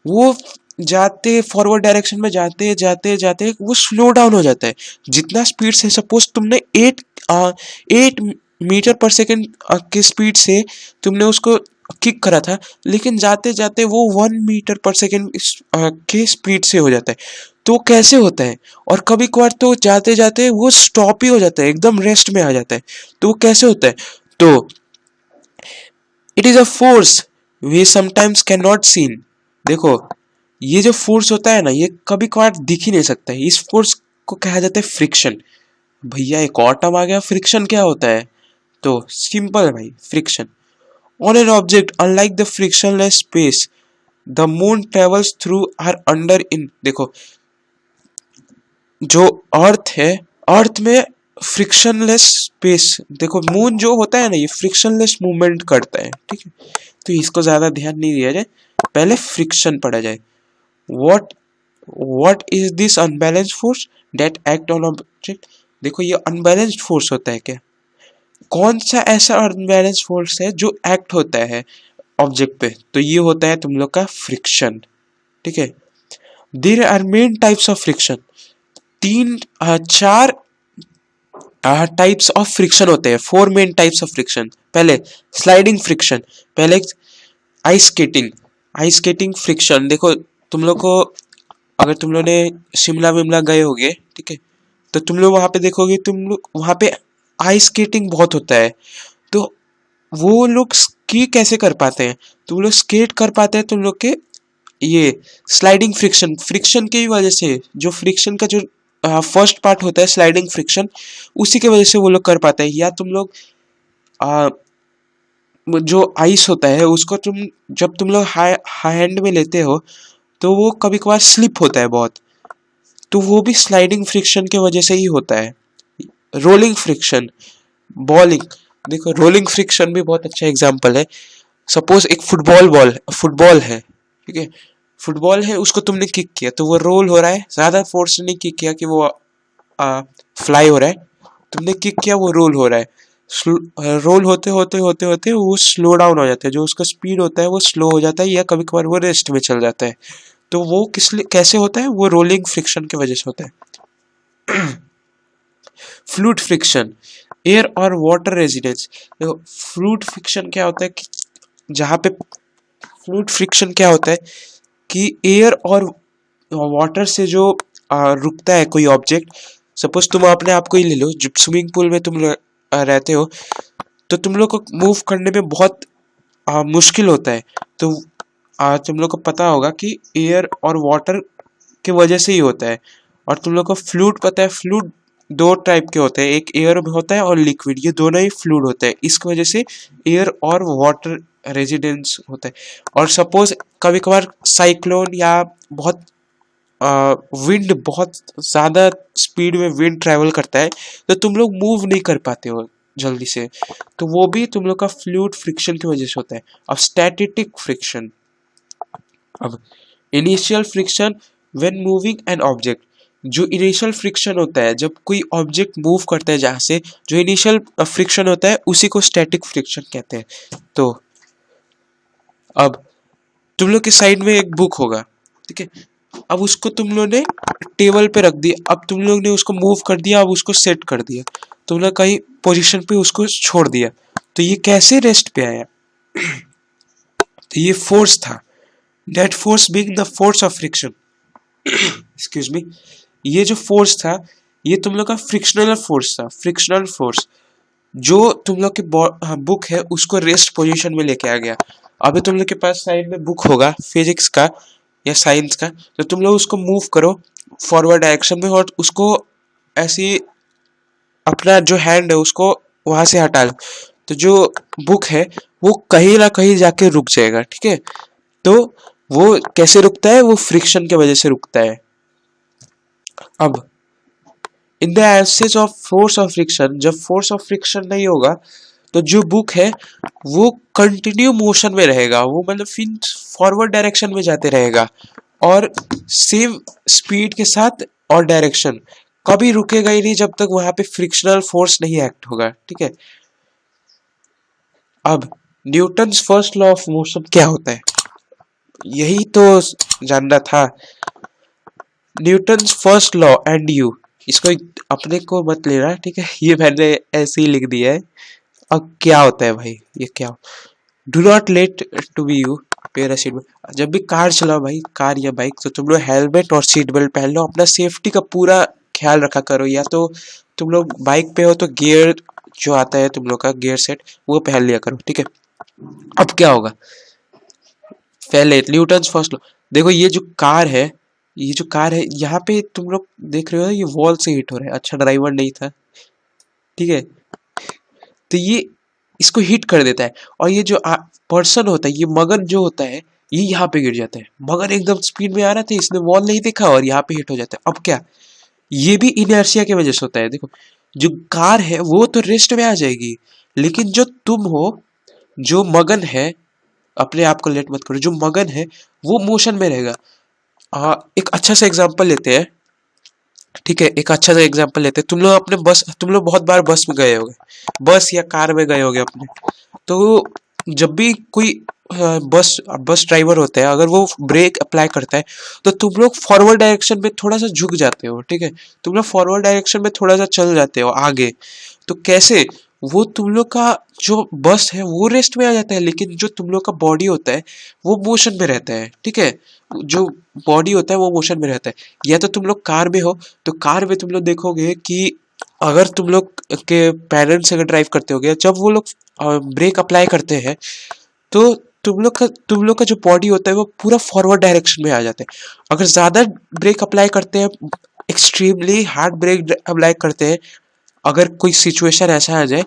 वो जाते फॉरवर्ड डायरेक्शन में जाते जाते जाते वो स्लो डाउन हो जाता है। जितना स्पीड से सपोज तुमने 8 मीटर पर सेकेंड के स्पीड से तुमने उसको किक करा था, लेकिन जाते जाते वो 1 मीटर पर सेकेंड के स्पीड से हो जाता है। तो कैसे होता है? और कभी कभार तो जाते जाते वो स्टॉप ही हो जाता है, एकदम रेस्ट में आ जाता है। तो वो कैसे होता है? तो it is a force we sometimes can not seen. देखो, ये जो फोर्स होता है ना, ये कभी कभार दिख ही नहीं सकता है। इस फोर्स को कहा जाता है फ्रिक्शन। भैया एक और टर्म आ गया, फ्रिक्शन क्या होता है? तो सिंपल है भाई, friction on an object unlike the frictionless space the moon travels through are under in. देखो, जो अर्थ है, अर्थ में फ्रिक्शनलेस स्पेस, देखो मून जो होता है ना, ये फ्रिक्शनलेस मूवमेंट करता है, ठीक है। तो इसको ज्यादा ध्यान नहीं दिया जाए, पहले फ्रिक्शन पढ़ा जाए। what is this unbalanced force that act on object? देखो, ये अनबैलेंस्ड फोर्स होता है क्या? कौन सा ऐसा अनबैलेंस्ड फोर्स है जो एक्ट होता है ऑब्जेक्ट पे? तो ये होता है तुम लोग का फ्रिक्शन, ठीक है। There are main types of friction. 4 types of friction होते हैं, 4 मेन टाइप्स ऑफ फ्रिक्शन। पहले स्लाइडिंग फ्रिक्शन, पहले आइस स्केटिंग फ्रिक्शन। देखो, तुम लोग को अगर तुम लोग ने शिमला विमला गए होगे, ठीक है, तो तुम लोग वहां पे देखोगे, तुम लोग वहां पे आइस स्केटिंग बहुत होता है। तो वो लोग स्की कैसे कर पाते हैं? तुम लोग स्केट कर पाते हैं तुम लोग के ये स्लाइडिंग फ्रिक्शन की वजह से। जो फ्रिक्शन का जो फर्स्ट पार्ट होता है स्लाइडिंग फ्रिक्शन, उसी के वजह से वो लोग कर पाते हैं। या तुम लोग जो आइस होता है उसको जब तुम लोग हाई हैंड में लेते हो तो वो कभी कभार स्लिप होता है बहुत, तो वो भी स्लाइडिंग फ्रिक्शन के वजह से ही होता है। रोलिंग फ्रिक्शन, बॉलिंग, देखो रोलिंग फ्रिक्शन भी बहुत अच्छा एग्जांपल है। सपोज एक फुटबॉल है, ठीक है, फुटबॉल है, उसको तुमने किक किया तो वो रोल हो रहा है, ज्यादा फोर्स नहीं किक किया कि वो फ्लाई हो रहा है, तुमने किक किया वो रोल हो रहा है। रोल होते होते होते होते वो स्लो डाउन हो जाता है, जो उसका स्पीड होता है वो स्लो हो जाता है, या कभी कभार वो रेस्ट में चल जाता है। तो वो कैसे होता है? वो रोलिंग फ्रिक्शन की वजह से होता है। फ्लूइड फ्रिक्शन, एयर और वाटर रेजिडेंस। देखो, फ्लूइड फ्रिक्शन क्या होता है कि जहाँ पे फ्लूइड फ्रिक्शन क्या होता है कि एयर और वाटर से जो रुकता है कोई ऑब्जेक्ट। सपोज तुम अपने आप को ही ले लो, जब स्विमिंग पूल में तुम रहते हो तो तुम लोग को मूव करने में बहुत मुश्किल होता है। तो तुम लोग को पता होगा कि एयर और वाटर के वजह से ही होता है। और तुम लोग को फ्लूइड पता है, फ्लूइड 2 टाइप के होते हैं, एक एयर में होता है और लिक्विड, ये दोनों ही फ्लूइड होते हैं। इसकी वजह से एयर और वाटर रेजिडेंस होता है। और सपोज कभी कभार साइक्लोन या बहुत विंड, बहुत ज्यादा स्पीड में विंड ट्रेवल करता है तो तुम लोग मूव नहीं कर पाते हो जल्दी से, तो वो भी तुम लोग का फ्लूइड फ्रिक्शन की वजह से होता है। अब स्टैटिक फ्रिक्शन, अब initial friction when moving an object. जो इनिशियल फ्रिक्शन होता है जब कोई ऑब्जेक्ट मूव करता है, जहां से जो इनिशियल फ्रिक्शन होता है उसी को स्टैटिक फ्रिक्शन कहते हैं। तो अब तुम लोग के साइड में एक बुक होगा, ठीक है, अब उसको तुम लोग ने टेबल पे रख दिया, अब तुम लोग ने उसको मूव कर दिया, अब उसको सेट कर दिया, तुम लोग कहीं पोजीशन पे उसको छोड़ दिया, तो ये कैसे रेस्ट पे आया? तो ये फोर्स था, that force being the force of friction. Excuse me, ये जो फोर्स था ये तुम लोग का फ्रिक्शनल फोर्स था, फ्रिक्शनल फोर्स जो तुम लोग के बुक है उसको रेस्ट पोजीशन में लेके आ गया। अभी तुम लोग के पास साइड में बुक होगा फिजिक्स का या साइंस का, तो तुम लोग उसको मूव करो फॉरवर्ड डायरेक्शन में और उसको ऐसी अपना जो हैंड है उसको वहां से हटा लो, तो जो बुक है वो कहीं ना कहीं जाके रुक जाएगा, ठीक है। तो वो कैसे रुकता है, वो फ्रिक्शन की वजह से रुकता है। अब in the absence of force of friction, जब फोर्स ऑफ फ्रिक्शन नहीं होगा तो जो बुक है वो कंटिन्यू मोशन में रहेगा, वो मतलब फिर फॉरवर्ड डायरेक्शन में जाते रहेगा और सेम स्पीड के साथ, और डायरेक्शन कभी रुकेगा ही नहीं जब तक वहां पे फ्रिक्शनल फोर्स नहीं एक्ट होगा, ठीक है। अब Newton's first law of motion क्या होता है, यही तो जानना था। Newton's first law and you, इसको अपने को मत लेना, ठीक है, ये मैंने ऐसे ही लिख दिया है। अब क्या होता है भाई, ये क्या, do not let to be you pair seat belt. जब भी कार चलाओ भाई, कार या बाइक, तो तुम लोग हेलमेट और सीट बेल्ट पहन लो, अपना सेफ्टी का पूरा ख्याल रखा करो। या तो तुम लोग बाइक पे हो तो गियर जो आता है तुम लोग का गियर सेट, वो पहन लिया करो, ठीक है। अब क्या होगा, पहले न्यूटन्स फर्स्ट लॉ, देखो ये जो कार है यहाँ पे तुम लोग देख रहे हो ये वॉल से हिट हो रहा है, अच्छा ड्राइवर नहीं था, ठीक है। तो ये इसको हिट कर देता है, और ये जो पर्सन होता है, ये मगन जो होता है, ये यहाँ पे गिर जाता है। मगन एकदम स्पीड में आ रहा था, इसने वॉल नहीं देखा और यहाँ पे हिट हो जाता है। अब क्या, ये भी इनर्शिया की वजह से होता है। देखो जो कार है वो तो रेस्ट में आ जाएगी, लेकिन जो तुम हो, जो मगन है, अपने आप को लेट मत करो, जो मगन है वो मोशन में रहेगा। एक अच्छा सा एग्जांपल लेते हैं, ठीक है, एक अच्छा सा एग्जांपल लेते हैं। तुम लोग बहुत बार बस में गए होगे, बस या कार में गए होगे अपने। तो जब भी कोई बस ड्राइवर होता है, अगर वो ब्रेक अप्लाई करता है तो तुम लोग फॉरवर्ड डायरेक्शन में थोड़ा सा झुक जाते हो, ठीक है, तुम लोग फॉरवर्ड डायरेक्शन में थोड़ा सा चल जाते हो आगे। तो कैसे, वो तुम लोग का जो बस है वो रेस्ट में आ जाता है, लेकिन जो तुम लोग का बॉडी होता है वो मोशन में रहता है, ठीक है। जो बॉडी होता है वो मोशन में रहता है। या तो तुम लोग कार में हो, तो कार में तुम लोग देखोगे कि अगर तुम लोग के पेरेंट्स अगर ड्राइव करते होगे, जब वो लोग ब्रेक अप्लाई करते हैं तो तुम लोग का जो बॉडी होता है वो पूरा फॉरवर्ड डायरेक्शन में आ जाता है। अगर ज्यादा ब्रेक अप्लाई करते हैं, एक्सट्रीमली हार्ड ब्रेक अप्लाई करते हैं, अगर कोई सिचुएशन ऐसा आ जाए,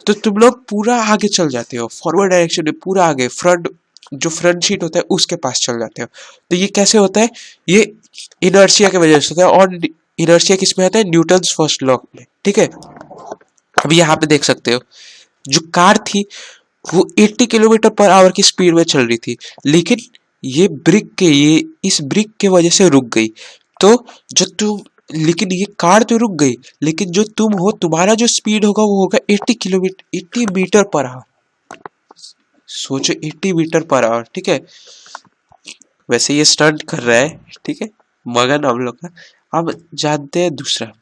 तो तुम लोग पूरा आगे चल जाते हो, फॉरवर्ड डायरेक्शन में पूरा आगे, फ्रंट सीट होता है उसके पास चल जाते हो। तो ये कैसे होता है, ये इनर्शिया की वजह से होता है। और इनर्शिया किसमें आता है, न्यूटन्स फर्स्ट लॉ में, ठीक है। अभी यहाँ पे देख सकते हो, जो कार थी वो 80 किलोमीटर पर आवर की स्पीड में चल रही थी, लेकिन ये इस ब्रिक के वजह से रुक गई। तो जो तुम लेकिन ये कार तो रुक गई, लेकिन जो तुम हो, तुम्हारा जो स्पीड होगा वो होगा 80 मीटर पर आवर। सोचो 80 मीटर पर आवर, ठीक है। वैसे ये स्टंट कर रहा है, ठीक है, मगन हम लोग का। अब जानते हैं दूसरा,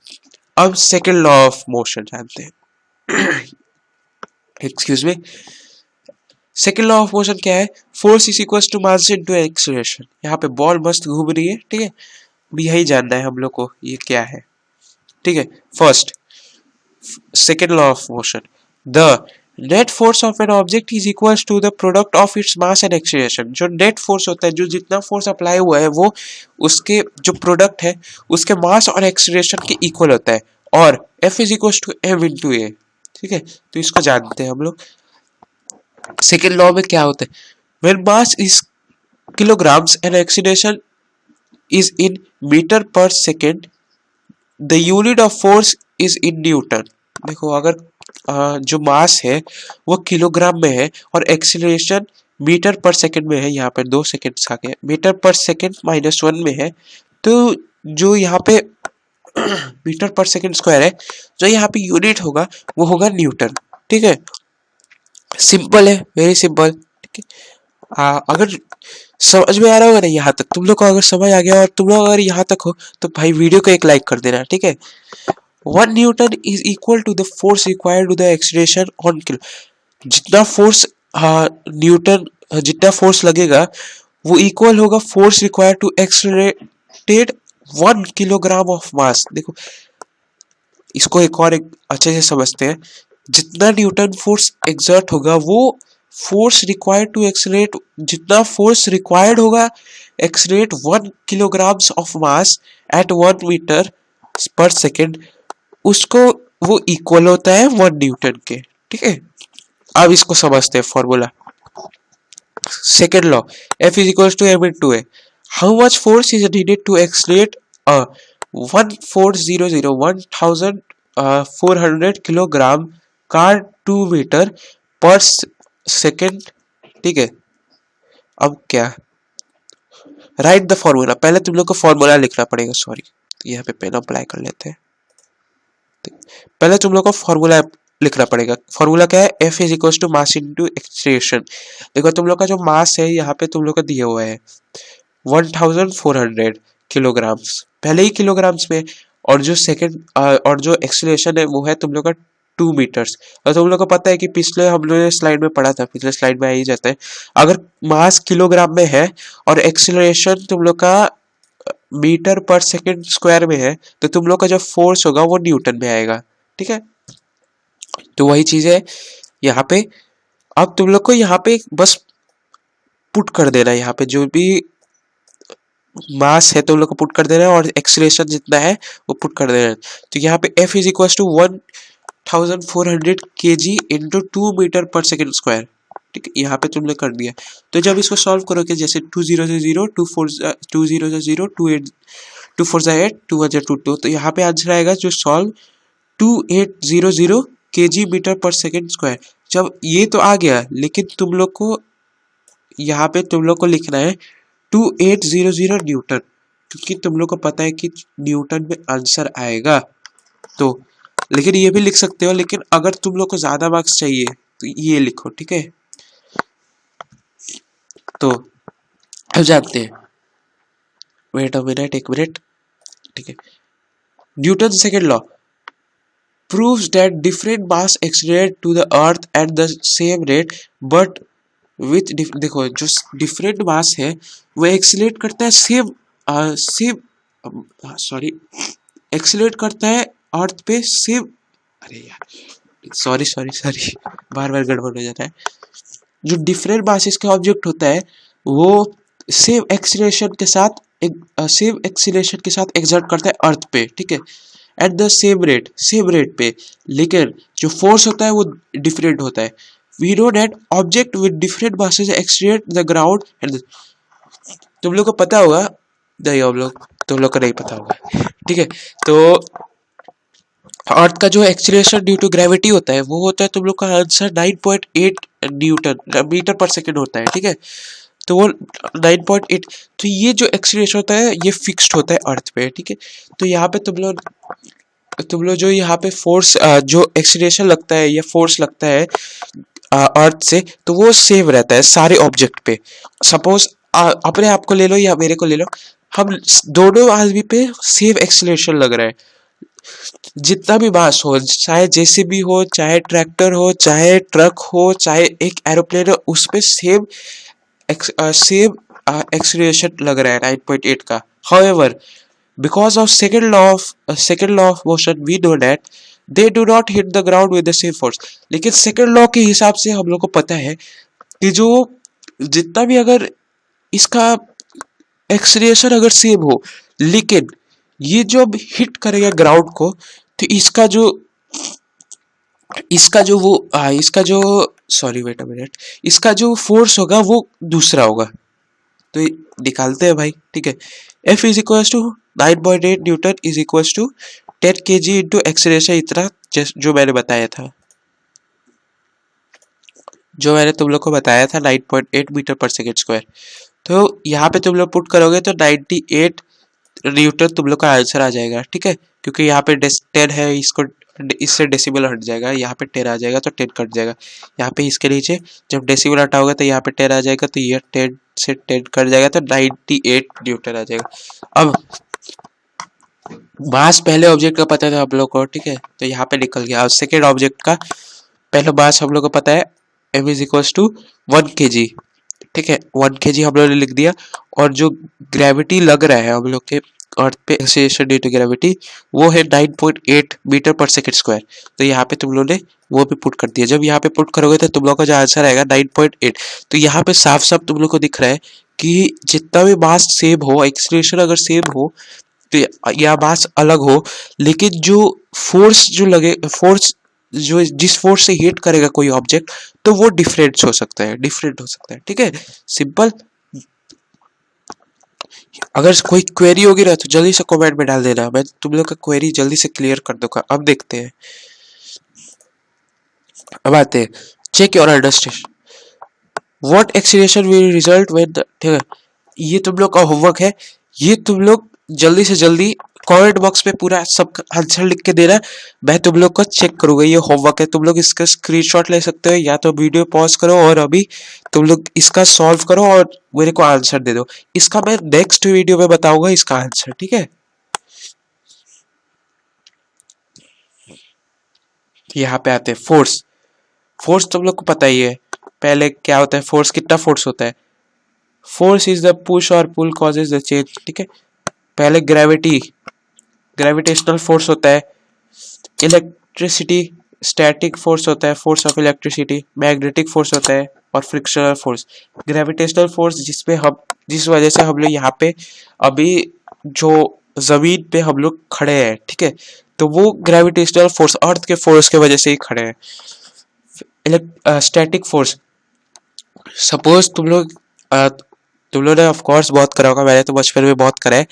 अब सेकेंड लॉ ऑफ मोशन जानते हैं। Excuse me, second law of motion क्या है, force is equal to mass into acceleration. यहाँ पे बॉल मस्त घूम रही है, ठीक है, भी यही जानना है हम लोग को ये क्या है, ठीक है। First, second law of motion, the net force of an object is equal to the product of its mass and acceleration. जो नेट फोर्स होता है, जो जितना फोर्स अप्लाई हुआ है वो उसके जो प्रोडक्ट है उसके मास और एक्सीलरेशन के इक्वल होता है, और F is equal to m into a, ठीक है। तो इसको जानते हैं हम लोग। सेकेंड लॉ में क्या होता है, when mass is kilograms and acceleration is in meter per second, the unit of force is in Newton। देखो अगर जो मास है वो किलोग्राम में है और एक्सीलरेशन मीटर पर सेकंड में है, यहाँ पर 2 सेकंड आ गया, मीटर पर सेकंड -1 में है, तो जो यहाँ पे मीटर पर सेकंड स्क्वायर है, जो यहाँ पे यूनिट होगा वो होगा न्यूटन, ठीक है। सिंपल है, वेरी सिंपल, ठीक है। अगर समझ में आ रहा होगा ना यहाँ तक, तुम लोग को अगर समझ आ गया और तुम लोग अगर यहाँ तक हो तो भाई वीडियो को एक लाइक कर देना, ठीक है। 1 newton is equal to the force required to the acceleration on kilo. जितना फोर्स न्यूटन जितना फोर्स लगेगा वो इक्वल होगा force required to accelerated 1 kilogram of mass. देखो इसको एक अच्छे से समझते हैं, जितना न्यूटन फोर्स एक्सर्ट होगा वो फोर्स रिक्वायर्ड टू एक्सलेट, जितना फोर्स रिक्वायर्ड होगा accelerate 1 kilograms of mass at 1 metre per second, उसको वो इक्वल होता है 1 न्यूटन के। ठीक है, अब इसको समझते हैं formula. Second law, F is equals to m into a. How much force is needed to accelerate a 1400 kilogram car 2 metre per second? ठीक है, अब क्या, राइट द फॉर्मूला। पहले तुम लोग को फॉर्मूला लिखना पड़ेगा, सॉरी, तो यहाँ पे पेन अप्लाई कर लेते हैं। पहले तुम लोग को फॉर्मूला लिखना पड़ेगा। फॉर्मूला क्या है, F is equal to mass into acceleration. देखो तुम लोग का जो मास है यहाँ पे तुम लोग का दिया हुआ है 1400 किलोग्राम्स, पहले ही किलोग्राम्स में, और जो सेकंड और जो एक्सलेरेशन है वो है तुम लोग का 2 मीटर्स। और तुम लोग को पता है कि पिछले हम लोग ने स्लाइड में पढ़ा था, पिछले स्लाइड में आ ही जाता है, अगर मास किलोग्राम में है और एक्सलेरेशन तुम लोग का मीटर पर सेकंड स्क्वायर में है, तो तुम लोग का जो फोर्स होगा वो न्यूटन में आएगा। ठीक है, तो वही चीज है यहाँ पे। अब तुम लोग को यहाँ पे बस पुट कर देना है, यहाँ पे जो भी मास है तुम लोग को पुट कर देना है और एक्सीलरेशन जितना है वो पुट कर देना है। तो यहाँ पे F is equal to 1400 kg into 2 metre per second square. ठीक है, यहाँ पे तुमने कर दिया। तो जब इसको सॉल्व करोगे, जैसे 2 0 से 0, 2 0 से 0, 2 8 2 4 8, 2 1 2 2, तो यहाँ पे आंसर आएगा जो solve 2800 kg metre per second square. जब ये तो आ गया, लेकिन तुम लोग को यहाँ पे तुम लोग को लिखना है 2800 न्यूटन, क्योंकि तुम लोग को पता है कि न्यूटन में आंसर आएगा। तो लेकिन ये भी लिख सकते हो, लेकिन अगर तुम लोग को ज्यादा मार्क्स चाहिए तो ये लिखो। ठीक है, तो अब जानते हैं, वेट अ मिनट, एक मिनट। ठीक है, Newton second law proves that different mass accelerate to the earth at the same rate but with देखो जो डिफरेंट मास है वो एक्सीलरेट करता है एक्सीलरेट करता है अर्थ पे सेम, अरे यार सॉरी सॉरी सॉरी, बार बार गड़बड़ हो जाता है। जो डिफरेंट मासेस का ऑब्जेक्ट होता है वो सेम एक्सीलरेशन के साथ एक्सर्ट करता है अर्थ पे। ठीक है, एट द सेम रेट पे, लेकिन जो फोर्स होता है वो डिफरेंट होता है। We know that object with different masses accelerate the ground and तुम लोग को पता होगा, तुम लोग को नहीं पता होगा। ठीक है, तो अर्थ का जो एक्सीलरेशन ड्यू टू ग्रेविटी होता है वो होता है, तुम लोग का answer 9.8 Newton metre per second होता है। ठीक है, तो वो 9.8, तो ये जो एक्सीलरेशन होता है ये फिक्स्ड होता है अर्थ पे। ठीक है, तो यहाँ पे तुम लोग जो यहाँ पे फोर्स जो एक्सीलरेशन लगता है या फोर्स लगता है अर्थ से, तो वो सेम रहता है सारे ऑब्जेक्ट पे। सपोज अपने आप को ले लो या मेरे को ले लो, हम दोनों आदमी पे सेम एक्सीलरेशन लग रहा है। जितना भी मास हो, चाहे जेसीबी हो, चाहे ट्रैक्टर हो, चाहे ट्रक हो, चाहे एक एरोप्लेन हो, उस पे सेम एक्सीलरेशन लग रहा है 9.8 का। However, because of second law of motion, we know that they do not hit the ground with the same force. लेकिन सेकेंड लॉ के हिसाब से हम लोग को पता है कि जो जितना भी अगर इसका एक्सीलरेशन अगर सेम हो, लेकिन ये जब हिट करेगा ग्राउंड को, तो इसका जो फोर्स होगा वो दूसरा होगा। तो निकालते हैं भाई। ठीक है, F is equal to 9.8 newton is equal to 10 kg into acceleration, इतना जो मैंने बताया था, जो मैंने तुम लोग को बताया था 9.8 मीटर पर सेकेंड स्क्वायर। तो यहाँ पे तुम लोग पुट करोगे तो 98 न्यूटन तुम लोग का आंसर आ जाएगा। ठीक है, क्योंकि यहाँ पे 10 है, इससे डेसिमल हट जाएगा, यहाँ पे 10 आ जाएगा तो 10 कट जाएगा। यहाँ पे इसके नीचे जब डेसिमल हटाओगे तो यहाँ पे 10 आ जाएगा, तो ये 10 से 10 कट जाएगा, तो 98 न्यूटन आ जाएगा। अब मास पहले ऑब्जेक्ट का पता था आप लोग को, ठीक है, तो यहाँ पे निकल गया। अब सेकेंड ऑब्जेक्ट का पहले मास हम लोग को पता है m is equal to 1 kg। ठीक है, 1 kg हम लोग ने लिख दिया, और जो ग्रेविटी लग रहा है हम लोग के अर्थ पे एक्सीलरेशन ड्यू टू ग्रेविटी, वो है 9.8 मीटर पर सेकेंड स्क्वायर। तो यहाँ पे तुम लोग ने वो भी पुट कर दिया। जब यहाँ पे पुट करोगे तो तुम लोग का जो आंसर आएगा 9.8। तो यहाँ पे साफ साफ तुम लोग को दिख रहा है कि जितना भी मास सेम हो, एक्सीलरेशन अगर सेम हो, तो यह बात अलग हो, लेकिन जो फोर्स जो लगे, फोर्स जो जिस फोर्स से हिट करेगा कोई ऑब्जेक्ट, तो वो डिफरेंट हो सकता है, डिफरेंट हो सकता है, ठीक है, सिंपल। अगर कोई क्वेरी होगी ना तो जल्दी से कमेंट में डाल देना, मैं तुम लोग का क्वेरी जल्दी से क्लियर कर दूंगा। अब देखते हैं, अब आते हैं, check your understand what acceleration will result when, ठीक है, ये तुम लोग का होमवर्क है, ये तुम लोग जल्दी से जल्दी कमेंट बॉक्स में पूरा सब आंसर लिख के देना, मैं तुम लोग को चेक करूंगा। ये होमवर्क है, तुम लोग इसका स्क्रीनशॉट ले सकते हो, या तो वीडियो पॉज करो और अभी तुम लोग इसका सॉल्व करो और मेरे को आंसर दे दो। इसका मैं नेक्स्ट वीडियो में बताऊंगा इसका आंसर, ठीक है। यहाँ पे आते हैं फोर्स। फोर्स तुम लोग को पता ही है, पहले क्या होता है, फोर्स कितना फोर्स होता है, फोर्स इज द पुश और पुल कॉजेज द चेंज, ठीक है। पहले ग्रेविटी, ग्रेविटेशनल फोर्स होता है, इलेक्ट्रिसिटी स्टैटिक फोर्स होता है, force of electricity, magnetic force होता है, और फ्रिक्शनल फोर्स। ग्रेविटेशनल फोर्स जिसपे हम, जिस वजह से हम लोग यहाँ पे अभी जो जमीन पे हम लोग खड़े हैं, ठीक है, तो वो ग्रेविटेशनल फोर्स अर्थ के फोर्स के वजह से ही खड़े हैं। स्टैटिक फोर्स, सपोज तुम लोग ने ऑफ कोर्स बहुत करा होगा, मैंने तो बचपन में बहुत करा है।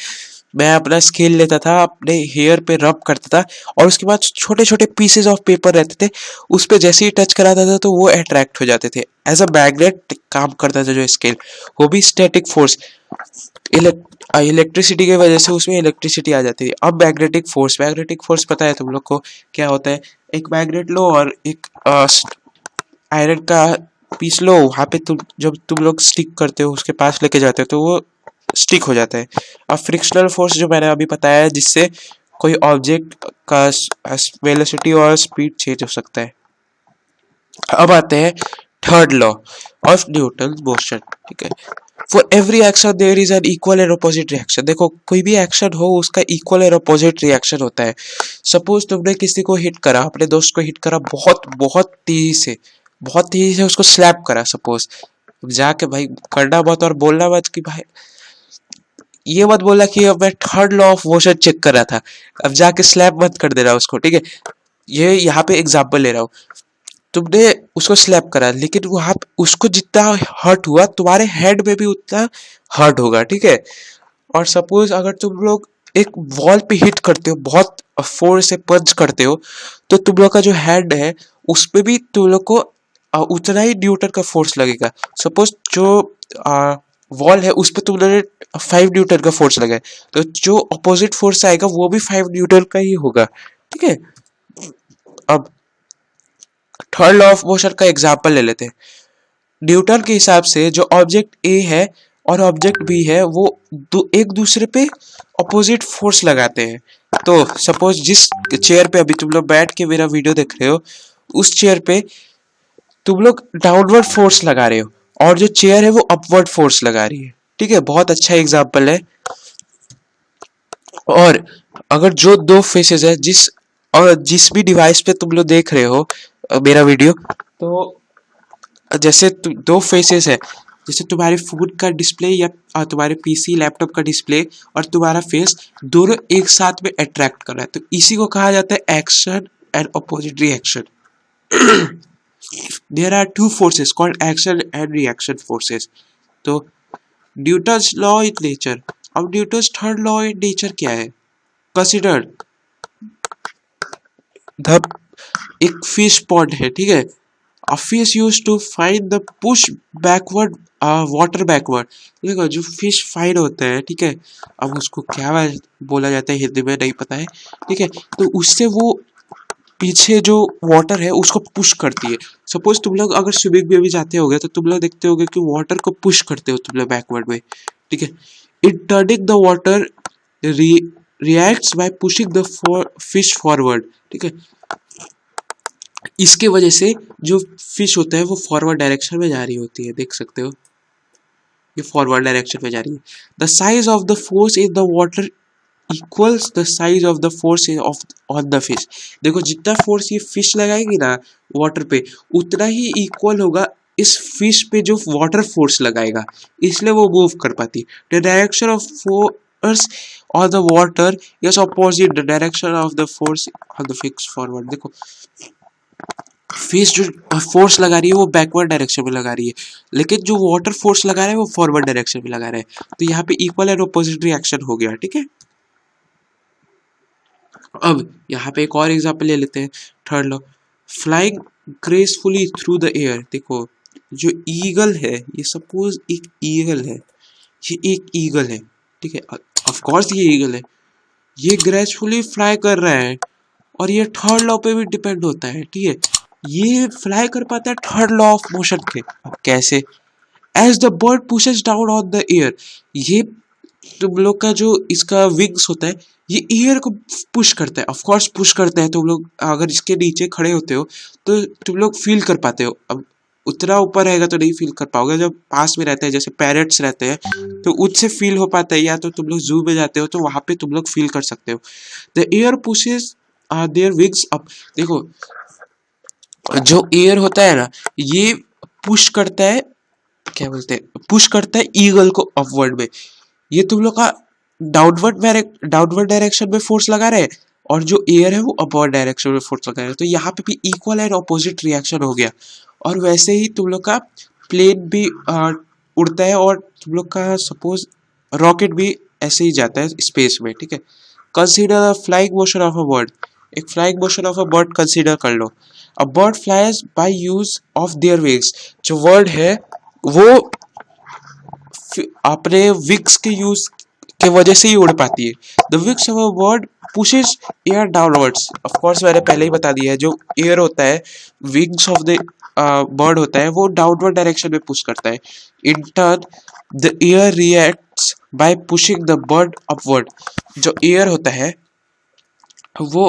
मैं अपना स्केल लेता था, अपने हेयर पे रब करता था, और उसके बाद छोटे छोटे पीसेस ऑफ पेपर रहते थे, उस पे जैसे ही टच कराता था तो वो अट्रैक्ट हो जाते थे, एज अ मैग्नेट काम करता था जो स्केल, वो भी स्टैटिक फोर्स। इलेक्ट्रिसिटी की वजह से उसमें इलेक्ट्रिसिटी आ जाती थी। अब मैग्नेटिक फोर्स, मैग्नेटिक फोर्स पता है तुम लोग को क्या होता है, एक मैग्नेट लो और एक आयरन का पीस लो, वहाँ पे तुम जब तुम लोग स्टिक करते हो उसके पास लेके जाते हो तो वो स्टिक हो जाता है। अब फ्रिक्शनल फोर्स जो मैंने अभी बताया है, जिससे कोई ऑब्जेक्ट का वेलोसिटी और स्पीड चेंज हो सकता है। अब आते हैं third law of Newton motion, ठीक है। For every action there is an equal and opposite reaction. देखो कोई भी एक्शन हो उसका इक्वल एंड अपोजिट रिएक्शन होता है। सपोज तुमने किसी को हिट करा, अपने दोस्त को हिट करा बहुत बहुत तेजी से, बहुत तेजी से उसको स्लैप करा, सपोज जाके भाई करना मत और बोलना मत कि भाई, ये मत बोला कि अब मैं third law of motion check कर रहा था, अब जाके स्लैप मत कर देना उसको, ठीक है। ये यहाँ पे एग्जाम्पल ले रहा हूँ, तुमने उसको स्लैप करा, लेकिन वहां उसको जितना हर्ट हुआ तुम्हारे हेड में भी उतना हर्ट होगा, ठीक है। और सपोज अगर तुम लोग एक वॉल पे हिट करते हो, बहुत फोर्स से पंच करते हो, तो तुम लोग का जो हेड है उस पे भी तुम लोग को उतना ही न्यूटन का फोर्स लगेगा। सपोज जो वॉल है उस पर तुमने 5 न्यूटन का फोर्स लगा है, तो जो अपोजिट फोर्स आएगा वो भी 5 न्यूटन का ही होगा, ठीक है। अब थर्ड लॉ ऑफ मोशन का एग्जाम्पल ले लेते हैं। न्यूटन के हिसाब से जो ऑब्जेक्ट ए है और ऑब्जेक्ट बी है वो एक दूसरे पे अपोजिट फोर्स लगाते हैं। तो सपोज जिस चेयर पे अभी तुम लोग बैठ के मेरा वीडियो देख रहे हो, उस चेयर पे तुम लोग डाउनवर्ड फोर्स लगा रहे हो और जो चेयर है वो अपवर्ड फोर्स लगा रही है, ठीक है। बहुत अच्छा एग्जाम्पल है। और अगर जो दो फेसेस है, जिस भी डिवाइस पे तुम लोग देख रहे हो मेरा वीडियो, तो जैसे दो फेसेस है, जैसे तुम्हारे फोन का डिस्प्ले या तुम्हारे पीसी लैपटॉप का डिस्प्ले और तुम्हारा फेस दोनों एक साथ में अट्रैक्ट कर रहा है, तो इसी को कहा जाता है action and opposite reaction. There are two forces called action and reaction forces. तो न्यूटन्स लॉ इन नेचर, अब Newton's third law in nature क्या है, कंसिडर द एक फिश पॉन्ड है, ठीक है। A fish used to find the push backward water backward। देखो जो फिश फाइंड होता है, ठीक है, अब उसको क्या बोला जाता है हिंदी में नहीं पता है, ठीक है, तो उससे वो पीछे जो वाटर है उसको पुश करती है। सपोज तुम लोग अगर स्विमिंग में भी जाते होगे तो तुम लोग देखते होगे कि वाटर को पुश करते हो तुम लोग बैकवर्ड में, ठीक है। इन turning the water reacts bye pushing the fish forward, ठीक है। इसके वजह से जो फिश होता है वो फॉरवर्ड डायरेक्शन में जा रही होती है, देख सकते हो ये फॉरवर्ड डायरेक्शन में जा रही है। The size of the force in the water equals the size of the force of on the fish. देखो जितना फोर्स ये फिश लगाएगी ना वाटर पे, उतना ही इक्वल होगा इस फिश पे जो वाटर फोर्स लगाएगा, इसलिए वो मूव कर पाती है। The direction of or the water is opposite the direction of the force on the fixed forward. देखो फिश जो फोर्स लगा रही है वो बैकवर्ड डायरेक्शन में लगा रही है, लेकिन जो वाटर फोर्स लगा रहा है वो फॉरवर्ड डायरेक्शन में लगा रहा है। तो यहाँ पे इक्वल एंड ऑपोजिट रिएक्शन हो गया, ठीक है। अब यहाँ पे एक और एग्जांपल ले लेते हैं, third law, flying gracefully through the air. देखो जो ईगल है, ये सपोज एक ईगल है, ये एक ईगल है, ठीक है, ऑफ कोर्स ये ईगल है, ये ग्रेसफुली फ्लाई कर रहा है और ये थर्ड लॉ पे भी डिपेंड होता है, ठीक है। ये फ्लाई कर पाता है थर्ड लॉ ऑफ मोशन के। अब कैसे? As the bird pushes down on the air, ये तुम लोग का जो इसका विंग्स होता है ये एयर को पुश करता है, ऑफ कोर्स पुश करता है। तुम लोग अगर इसके नीचे खड़े होते हो तो तुम लोग फील कर पाते हो। अब उतना ऊपर रहेगा तो नहीं फील कर पाओगे, जब पास में रहते हैं जैसे पैरेट्स रहते हैं तो उससे फील हो पाता है, या तो तुम लोग जू में जाते हो तो वहां पे तुम लोग फील कर सकते हो। The air pushes their wings up. देखो जो एयर होता है ना, ये पुश करता है, क्या बोलते हैं, पुश करता है ईगल को अपवर्ड में। ये तुम लोग का डाउनवर्ड डायरेक्शन में फोर्स लगा रहे हैं और जो एयर है वो अपवर्ड डायरेक्शन में फोर्स लगा रहे हैं। तो यहाँ पे भी इक्वल एंड ऑपोजिट रिएक्शन हो गया। और वैसे ही तुम लोग का प्लेन भी उड़ता है और तुम लोग का सपोज रॉकेट भी ऐसे ही जाता है स्पेस में, ठीक है। Consider the flying motion of a bird. एक flying motion of a bird consider कर लो। A bird flies by use of their wings. जो वर्ड है वो अपने विंग्स के यूज के वजह से ही उड़ पाती है। The wings of a bird pushes air downwards. Of course मैंने पहले ही बता दिया है, जो एयर होता है, विंग्स ऑफ द बर्ड होता है वो डाउनवर्ड डायरेक्शन में पुश करता है। In turn the air reacts bye pushing the bird upward. जो एयर होता है वो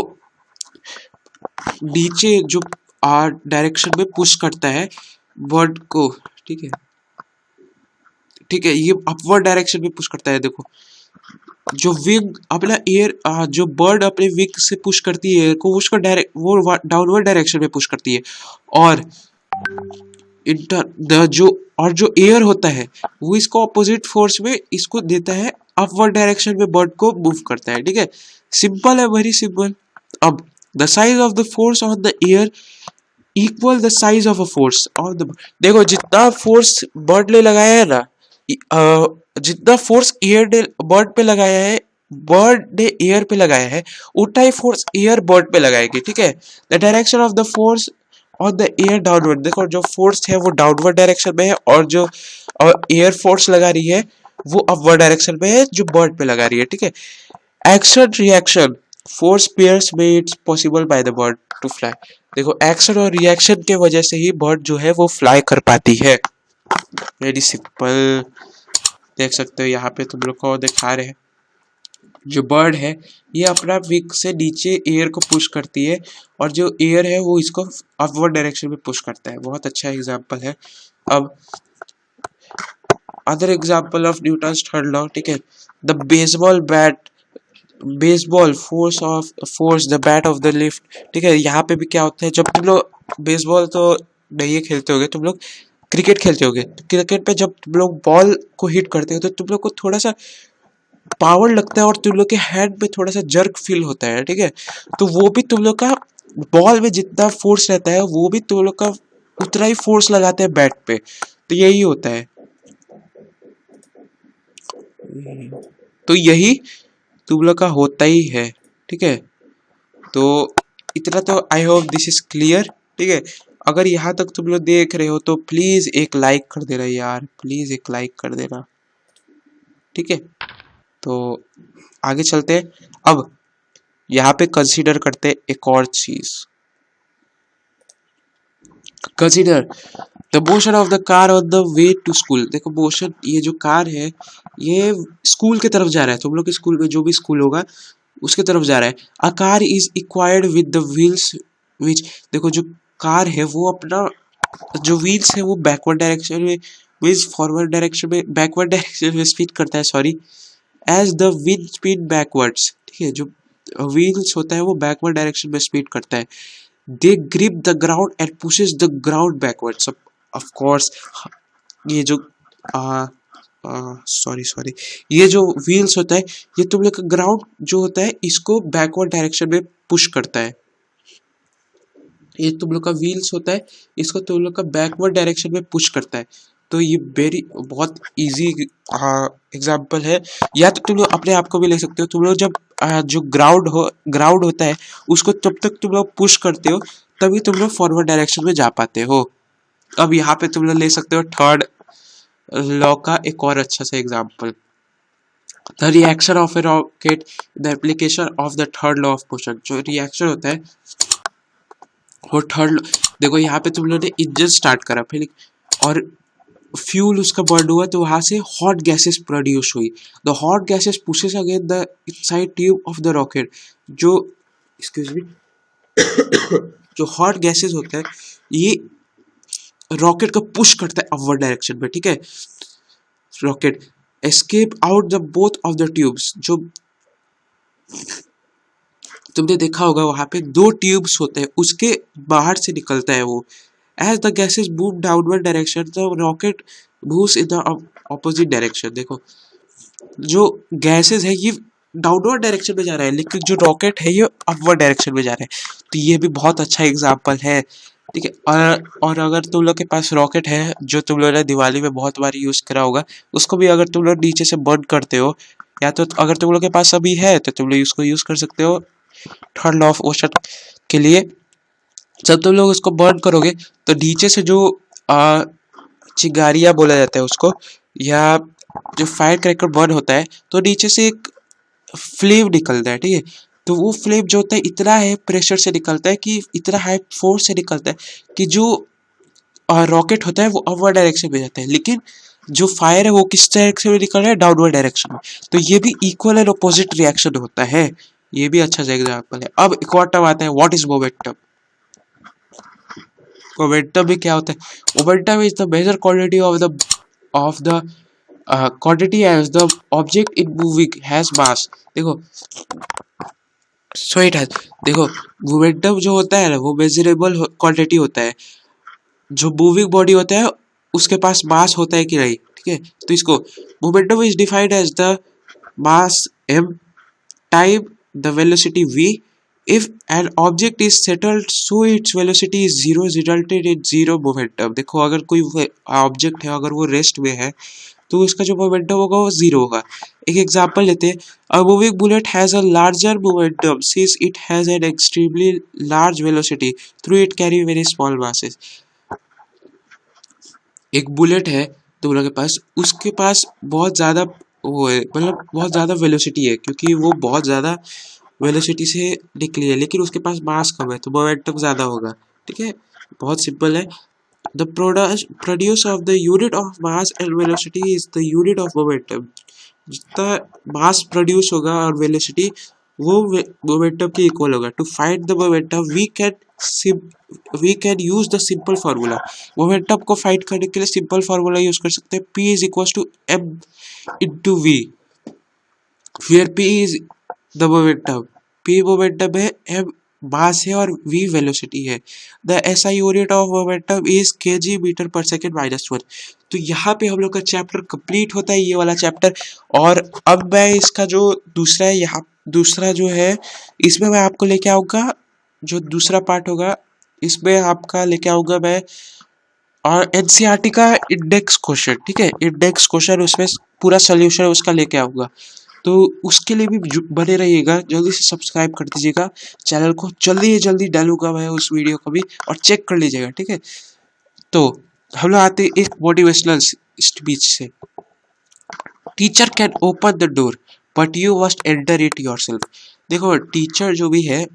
नीचे जो डायरेक्शन में पुश करता है बर्ड को, ठीक है, ठीक है, ये अपवर्ड डायरेक्शन में पुश करता है। देखो जो विंग अपना एयर, जो बर्ड अपने विंग से पुश करती है एयर को, उसको डायरेक्ट वो डाउनवर्ड डायरेक्शन में पुश करती है। और जो एयर होता है वो इसको ऑपोजिट फोर्स में इसको देता है, अपवर्ड डायरेक्शन में बर्ड को मूव करता है, ठीक है। सिंपल है, वेरी सिंपल। अब the size of the force on the air equal the size of a force on the. देखो जितना फोर्स बर्ड ने लगाया है ना, जितना फोर्स एयर ने बर्ड पे लगाया है, बर्ड ने एयर पे लगाया है, उतना ही फोर्स एयर बर्ड पे लगाएगी, ठीक है। The direction of the force on the air downward. देखो जो फोर्स है वो डाउनवर्ड डायरेक्शन में है और जो एयर फोर्स लगा रही है वो अपवर्ड डायरेक्शन में है, जो बर्ड पे लगा रही है, ठीक है। Action reaction force pairs made possible by the bird to fly. देखो एक्शन और रिएक्शन के वजह से ही बर्ड जो है वो फ्लाई कर पाती है। Very simple. देख सकते हो यहाँ पे तुम लोग को दिखा रहे हैं, जो बर्ड है ये अपना विंग से नीचे एयर को पुश करती है और जो एयर है वो इसको अपवर्ड डायरेक्शन में पुश करता है। बहुत अच्छा एग्जांपल है। अब other example of Newton's third law, ठीक है। The baseball force the bat of the lift, ठीक है। यहाँ पे भी क्या होता है, जब तुम लोग बेसबॉल तो नहीं खेलते होगे, तुम लोग क्रिकेट खेलते होगे, तो क्रिकेट पे जब तुम लोग बॉल को हिट करते हो तो तुम लोग को थोड़ा सा पावर लगता है और तुम लोग के हैंड में थोड़ा सा जर्क फील होता है, ठीक है। तो वो भी तुम लोग का बॉल में जितना फोर्स रहता है वो भी तुम लोग का उतना ही फोर्स लगाते हैं बैट पे। तो यही होता है, तो यही तुम लोग का होता ही है, ठीक है। तो इतना तो I hope this is clear, ठीक है। अगर यहाँ तक तुम लोग देख रहे हो तो प्लीज एक लाइक कर देना यार, प्लीज एक लाइक कर देना, ठीक है। तो आगे चलते हैं। अब यहाँ पे कंसीडर करते एक और चीज। Consider the motion of the car on the way to school. देखो मोशन, ये जो कार है ये स्कूल की तरफ जा रहा है, तुम लोग के स्कूल में जो भी स्कूल होगा उसके तरफ जा रहा है। A car is acquired with the wheels which. देखो जो कार है वो अपना जो व्हील्स है वो बैकवर्ड डायरेक्शन में, व्हील्स फॉरवर्ड डायरेक्शन में, बैकवर्ड डायरेक्शन में स्पीड करता है, sorry, as the wind speed backwards, ठीक है। जो व्हील्स होता है वो बैकवर्ड डायरेक्शन में स्पीड करता है। They grip the ground and pushes the ground backwards. Of course ये जो सॉरी सॉरी, ये जो व्हील्स होता है ये तुम लोग का ग्राउंड जो होता है इसको बैकवर्ड डायरेक्शन में पुश करता है। ये तुम लोग का व्हील्स होता है इसको तुम लोग का बैकवर्ड डायरेक्शन में पुश करता है। तो ये वेरी बहुत इजी एग्जाम्पल है। या तो तुम लोग अपने आप को भी ले सकते हो, तुम लोग जब जो ग्राउंड होता है उसको तब तक तुम लोग पुश करते हो तभी तुम लोग फॉरवर्ड डायरेक्शन में जा पाते हो। अब यहाँ पे तुम लोग ले सकते हो थर्ड लॉ का एक और अच्छा सा example, the reaction of A rocket, the application of the third law of motion. जो रिएक्शन होता है वो थर्ड, देखो यहाँ पे तुम लोगों ने इंजन स्टार्ट करा फिर और फ्यूल उसका बर्न हुआ तो वहां से हॉट गैसेस प्रोड्यूस हुई। The hot gases pushes again the inside tube of the rocket. जो एक्सक्यूज मी जो हॉट गैसेस होता है ये रॉकेट को पुश करता है अपवर्ड डायरेक्शन में, ठीक है। Rocket escape out the both of the tubes. जो तुमने देखा होगा वहां पे दो ट्यूब्स होते हैं उसके बाहर से निकलता है वो। As the gases move downward direction the rocket moves in the opposite direction. देखो जो गैसेस है ये डाउनवर्ड डायरेक्शन में जा रहा है लेकिन जो रॉकेट है ये अपवर्ड डायरेक्शन में जा रहा है। तो ये भी बहुत अच्छा एग्जाम्पल है, ठीक है। और अगर तुम लोग के पास रॉकेट है जो तुम लोग ने दिवाली में बहुत बार यूज करा होगा, उसको भी अगर तुम लोग नीचे से बर्न करते हो या तो अगर तुम लोग के पास अभी है तो तुम लोग उसको यूज कर सकते हो थर्ड लॉ ऑफ मोशन के लिए। जब तुम लोग उसको बर्न करोगे तो नीचे से जो चिंगारियां बोला जाता है उसको, या जो फायर क्रैकर बर्न होता है तो नीचे से एक फ्लेम निकलता है, ठीक है। तो वो फ्लेम जो होता है इतना है प्रेशर से निकलता है कि इतना हाई फोर्स से निकलता है कि जो रॉकेट होता है वो अपवर्ड डायरेक्शन में जाता है, लेकिन जो फायर है वो किस डायरेक्शन में निकल रहा है, डाउनवर्ड डायरेक्शन में। तो ये भी इक्वल एंड अपोजिट रिएक्शन होता है। ये भी अच्छा सा एग्जाम्पल है। अब एक और टर्म आता है, व्हाट इज मोमेंटम। मोमेंटम भी क्या होता है, momentum is the major quantity of the quantity as the object in moving has mass। देखो सो इट हैज, देखो मोमेंटम जो होता है ना वो मेजरेबल क्वांटिटी होता है। जो मूविंग बॉडी होता है उसके पास मास होता है कि नहीं, ठीक है। तो इसको momentum is defined as the mass m time the velocity v। if an object is settled so its velocity is zero is resulted in zero momentum। देखो अगर कोई ऑब्जेक्ट है अगर वो रेस्ट में है तो उसका जो मोमेंटम होगा वो जीरो होगा। एक एग्जांपल लेते हैं, a moving bullet has a larger momentum since it has an extremely large velocity through it carry very small masses. एक बुलेट है तुम लोग के पास, उसके पास बहुत ज़्यादा वो है, मतलब बहुत ज़्यादा वेलोसिटी है क्योंकि वो बहुत ज़्यादा वेलोसिटी से निकली है, लेकिन उसके पास मास कम है तो मोमेंटम ज़्यादा होगा, ठीक है। बहुत सिंपल है। The produce of the unit of mass and velocity is the unit of momentum। जितना मास प्रोड्यूस होगा और वेलोसिटी वो मोमेंटम के इक्वल होगा। To find the momentum we can use the simple formula. Momentum को फाइंड करने के लिए सिंपल फार्मूला यूज कर सकते हैं, P is equal to m into v, where P is the momentum, P momentum है, m मास है और v वेलोसिटी है। The SI unit of momentum is kg metre per second -1। तो यहाँ पे हम लोग का चैप्टर कंप्लीट होता है, ये वाला चैप्टर। और अब मैं इसका जो दूसरा है, यहाँ दूसरा जो है इसमें मैं आपको लेके आऊँगा, जो दूसरा पार्ट होगा इसमें आपका लेके आऊँगा मैं और NCERT का इंडेक्स क्वेश्चन, ठीक है। इंडेक्स क्वेश्चन उसमें पूरा सोल्यूशन उसका लेके आऊँगा। तो उसके लिए भी बने रहिएगा, जल्दी से सब्सक्राइब कर दीजिएगा चैनल को। जल्दी डालूंगा मैं उस वीडियो को भी और चेक कर लीजिएगा, ठीक है। तो हम लोग आते एक मोटिवेशनल स्पीच से। Teacher can open the door but you must enter it yourself. देखो टीचर जो भी है,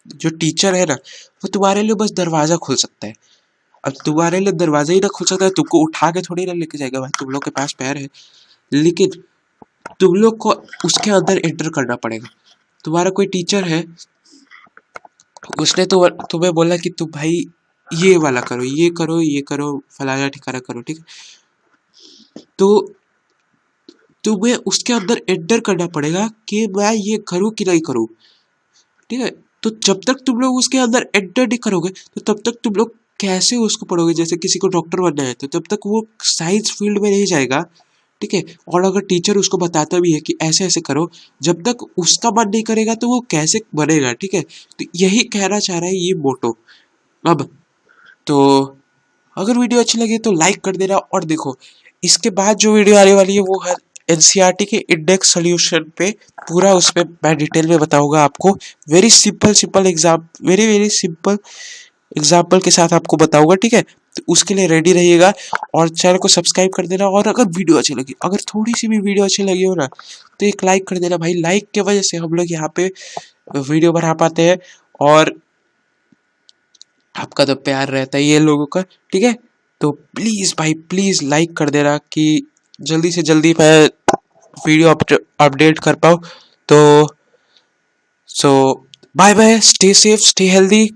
जो टीचर है ना वो तुम्हारे लिए बस दरवाजा खोल सकता है। अब तुम्हारे लिए दरवाजा ही ना खोल सकता है, तुमको उठा के थोड़ी ना लेके जाएगा भाई, तुम लोग के पास पैर है, लेकिन तुम लोग को उसके अंदर एंटर करना पड़ेगा। तुम्हारा कोई टीचर है, उसने तो तुम्हें बोला कि तुम भाई ये वाला करो, ये करो, ये करो, फलाना ठिकाना करो, ठीक है। तो तुम्हें उसके अंदर एंटर करना पड़ेगा कि मैं ये करूँ कि नहीं करूँ, ठीक है। तो जब तक तुम लोग उसके अंदर एंटर नहीं करोगे तो तब तक तुम लोग कैसे उसको पढ़ोगे। जैसे किसी को डॉक्टर बनना है तो तब तक वो साइंस फील्ड में नहीं जाएगा, ठीक है। और अगर टीचर उसको बताता भी है कि ऐसे ऐसे करो, जब तक उसका मन नहीं करेगा तो वो कैसे बनेगा, ठीक है। तो यही कहना चाह रहा है ये मोटो। अब तो अगर वीडियो अच्छी लगे तो लाइक कर देना। और देखो इसके बाद जो वीडियो आने वाली है वो है एनसीईआरटी के इंडेक्स सॉल्यूशन पे, पूरा उसमें मैं डिटेल में बताऊंगा आपको। Very simple simple exam, very very simple example के साथ आपको बताऊंगा, ठीक है। तो उसके लिए रेडी रहिएगा और चैनल को सब्सक्राइब कर देना। और अगर वीडियो अच्छी लगी, अगर थोड़ी सी भी वीडियो अच्छी लगी हो ना, तो एक लाइक कर देना भाई। लाइक के वजह से हम लोग यहाँ पे वीडियो बना पाते हैं, और आपका तो प्यार रहता है ये लोगों का, ठीक है। तो प्लीज भाई प्लीज लाइक कर देना कि जल्दी से जल्दी मैं वीडियो अपडेट कर पाऊँ। तो so bye bye, stay safe, stay healthy,